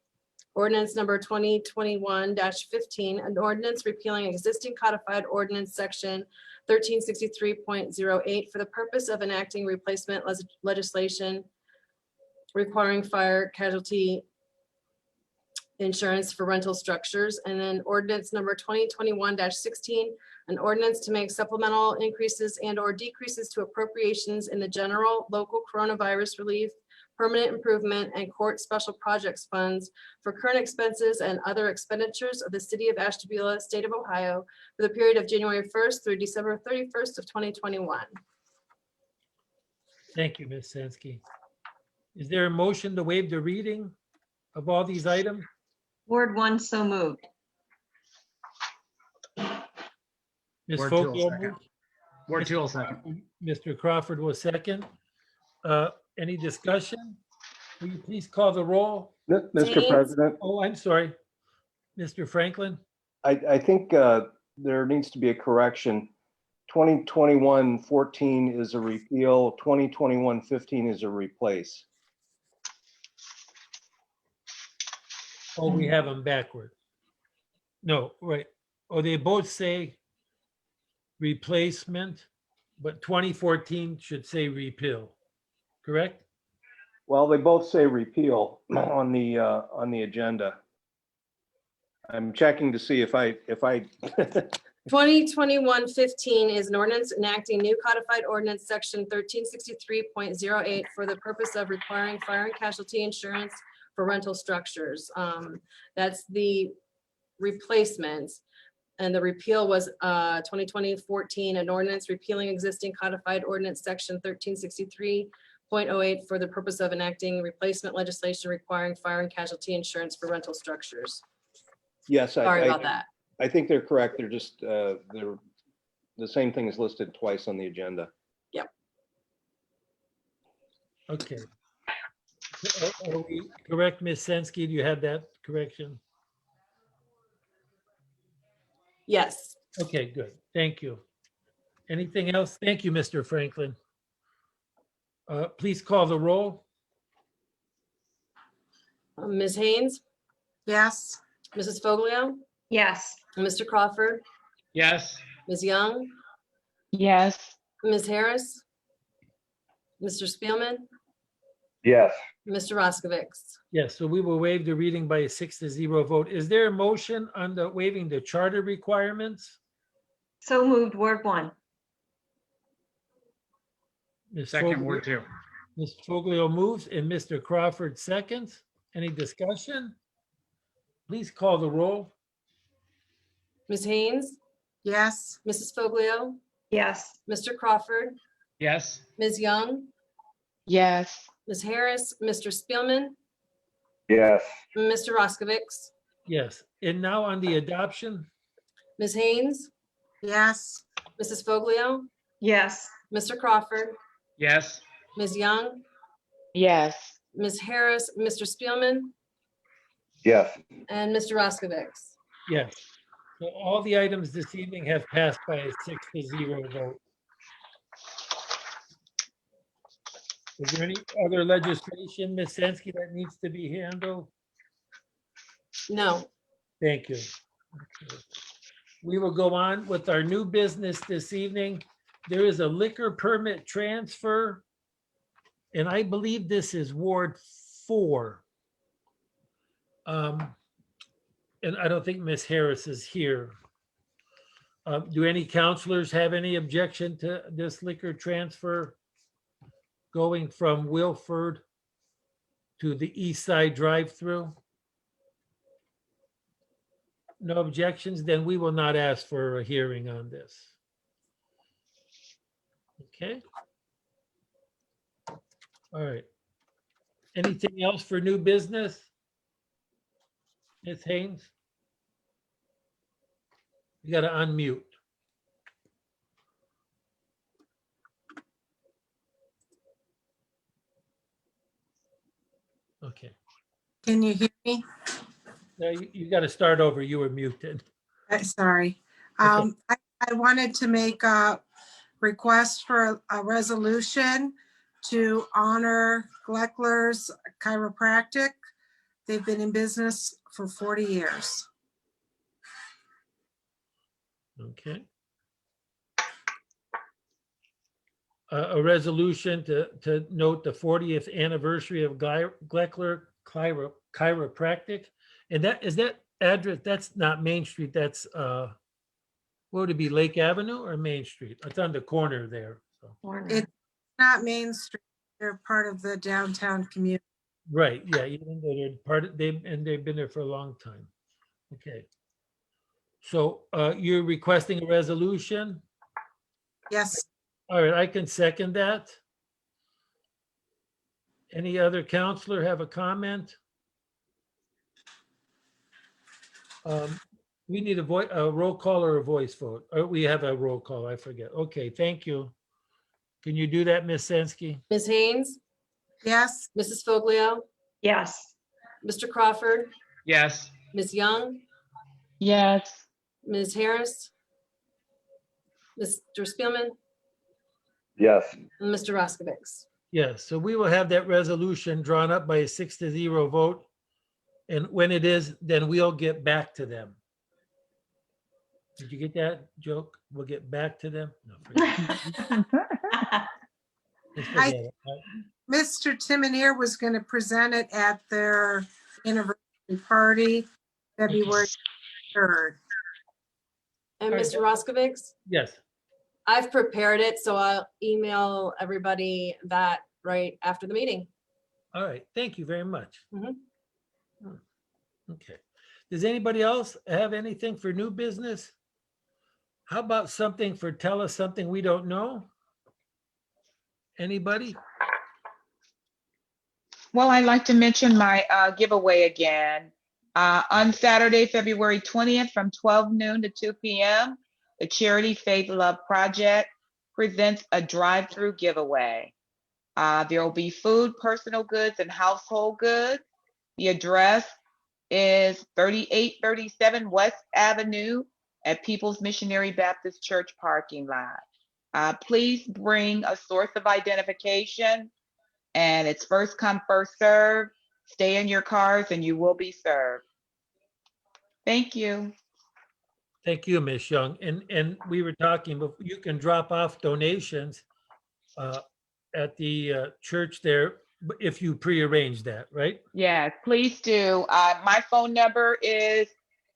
Ordinance number 2021-15, an ordinance repealing existing codified ordinance section 1363.08 for the purpose of enacting replacement legislation requiring fire casualty insurance for rental structures. And then ordinance number 2021-16, an ordinance to make supplemental increases and or decreases to appropriations in the general local coronavirus relief, permanent improvement, and court special projects funds for current expenses and other expenditures of the city of Ashtabula, state of Ohio, for the period of January 1st through December 31st of 2021. Thank you, Ms. Sensky. Is there a motion to waive the reading of all these items? Ward 1, so moved. Ms. Ward two will Foglio second. moved. Ward 2 will second. Mr. Crawford will second. Any discussion? Will you please call the roll? Mr. James? President, Oh, I'm sorry. Mr. Franklin? I think there needs to be a correction. 2021-14 is a repeal, 2021-15 is a replace. Oh, we have them backward. No, right. Oh, they both say replacement, but 2014 should say repeal, correct? Well, they both say repeal on the agenda. I'm checking to see if I 2021-15 is an ordinance enacting new codified ordinance section 1363.08 for the purpose of requiring fire and casualty insurance for rental structures. That's the replacements. And the repeal was 2020-14, an ordinance repealing existing codified ordinance section 1363.08 .08 for the purpose of enacting replacement legislation requiring fire and casualty insurance for rental structures. Yes, Sorry about that. I think they're correct. They're just, they're, the same thing is listed twice on the agenda. Okay. Are we correct, Ms. Sensky? Do you have that correction? Yes. Okay, good. Thank you. Anything else? Thank you, Mr. Franklin. Please call the roll. Ms. Haynes, Yes. Mrs. Foglio, Yes. Mr. Crawford, Yes. Ms. Young, Yes. Ms. Harris, Mr. Spielman, Yes, Mr. Roskovich. Yes, so we will waive the reading by a 6-0 vote. Is there a motion on the waiving the charter requirements? So moved, Ward 1. Ms. Second, Foglio- Ward 2. Ms. Foglio moves and Mr. Crawford seconds. Any discussion? Please call the roll. Ms. Haynes, Yes. Mrs. Foglio, Yes. Mr. Crawford, Yes. Ms. Young, Yes. Ms. Harris, Mr. Spielman, yes, Mr. Roskovich, Yes, and now on the adoption, Ms. Haynes, Yes. Mrs. Foglio, Yes. Mr. Crawford, Yes. Ms. Young, Yes. Ms. Harris, Mr. Spielman, yes, and Mr. Roskovich. yes. So all the items this evening have passed by a 6-0 vote. Is there any other legislation, Ms. Sensky, that needs to be handled? No. Thank you. Okay. We will go on with our new business this evening. There is a liquor permit transfer, and I believe this is Ward 4. And I don't think Ms. Harris is here. Do any counselors have any objection to this liquor transfer going from Wilford to the East Side drive-through? No objections, then we will not ask for a hearing on this. Okay. All right. Anything else for new business? Ms. Haynes? You got to unmute. Okay. Can you hear me? Now you got to start over. You were muted. Sorry. Okay. I wanted to make a request for a resolution to honor Gleckler's Chiropractic. They've been in business for 40 years. Okay. A resolution to note the 40th anniversary of Gleckler Chiropractic. And that is that address, that's not Main Street, that's what would it be, Lake Avenue or Main Street? It's on the corner there. So. It's not Main Street. They're part of the downtown community. Right, yeah, even though they're part of, they've been there for a long time. Okay. So you're requesting a resolution? Yes. All right, I can second that. Any other counselor have a comment? We need a roll call or a voice vote. Or we have a roll call, I forget. Okay, thank you. Can you do that, Ms. Sensky? Ms. Haynes, Yes. Mrs. Foglio, Yes. Mr. Crawford, Yes. Ms. Young, Yes. Ms. Harris, Mr. Spielman, yes, and Mr. Roskovich. Yes, so we will have that resolution drawn up by a 6-0 vote. And when it is, then we'll get back to them. Did you get that joke? We'll get back to them? No, forget it. Just forget it. Mr. Timoneer was going to present it at their anniversary party, February 3rd. And All right. Mr. Roskovich, Yes, I've prepared it, so I'll email everybody that right after the meeting. all right, thank you very much. Mhm. Okay, does anybody else have anything for new business? How about something for tell us something we don't know? Anybody? Well, I'd like to mention my giveaway again. On Saturday, February 20th from 12 noon to 2 p.m., the charity Faith Love Project presents a drive-through giveaway. There will be food, personal goods, and household goods. The address is 3837 West Avenue at People's Missionary Baptist Church parking lot. Please bring a source of identification, and it's first come, first serve. Stay in your cars and you will be served. Thank you. Thank you, Ms. Young. And we were talking, but you can drop off donations at the church there if you prearrange that, right? Yes, please do. My phone number is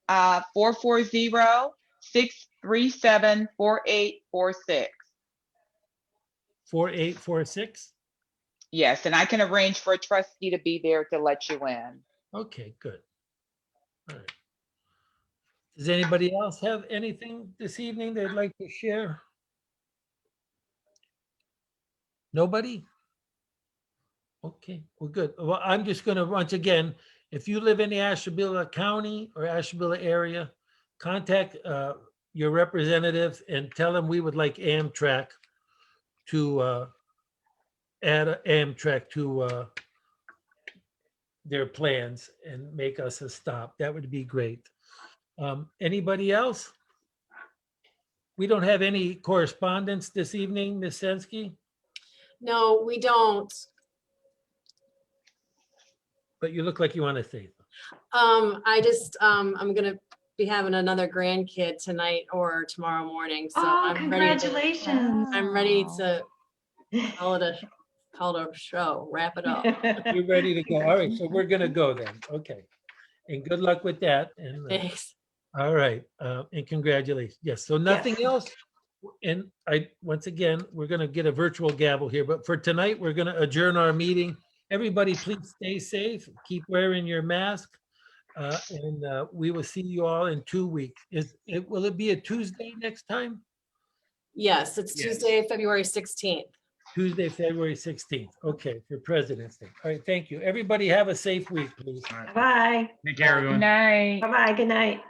440-637-4846. 4846? Yes, and I can arrange for a trustee to be there to let you in. Okay, good. All right. Does anybody else have anything this evening they'd like to share? Nobody? Okay, well, good. Well, I'm just gonna, once again, if you live in the Ashtabula County or Ashtabula area, contact your representative and tell them we would like Amtrak to add Amtrak to their plans and make us a stop. That would be great. Anybody else? We don't have any correspondence this evening, Ms. Sensky, No, we don't. but you look like you want to say. I just, I'm gonna be having another grandkid tonight or tomorrow morning, so Oh, I'm ready to, congratulations. I'm ready Wow. to call it a show, wrap it up. You're ready to go. All right, so we're gonna go then. Okay. And good luck with that. And Thanks. all right, and congratulations. Yes, so nothing else. And once again, we're gonna get a virtual gavel here, but for tonight, we're gonna adjourn our meeting. Everybody, please stay safe, keep wearing your mask. And we will see you all in 2 weeks. Will it be a Tuesday next time? Yes, it's Yes. Tuesday, February 16th. Tuesday, February 16th. Okay, for President's Day. All right, thank you. Everybody have a safe week, please. All right. Bye. Take care, everyone. Night. Bye-bye. Good night.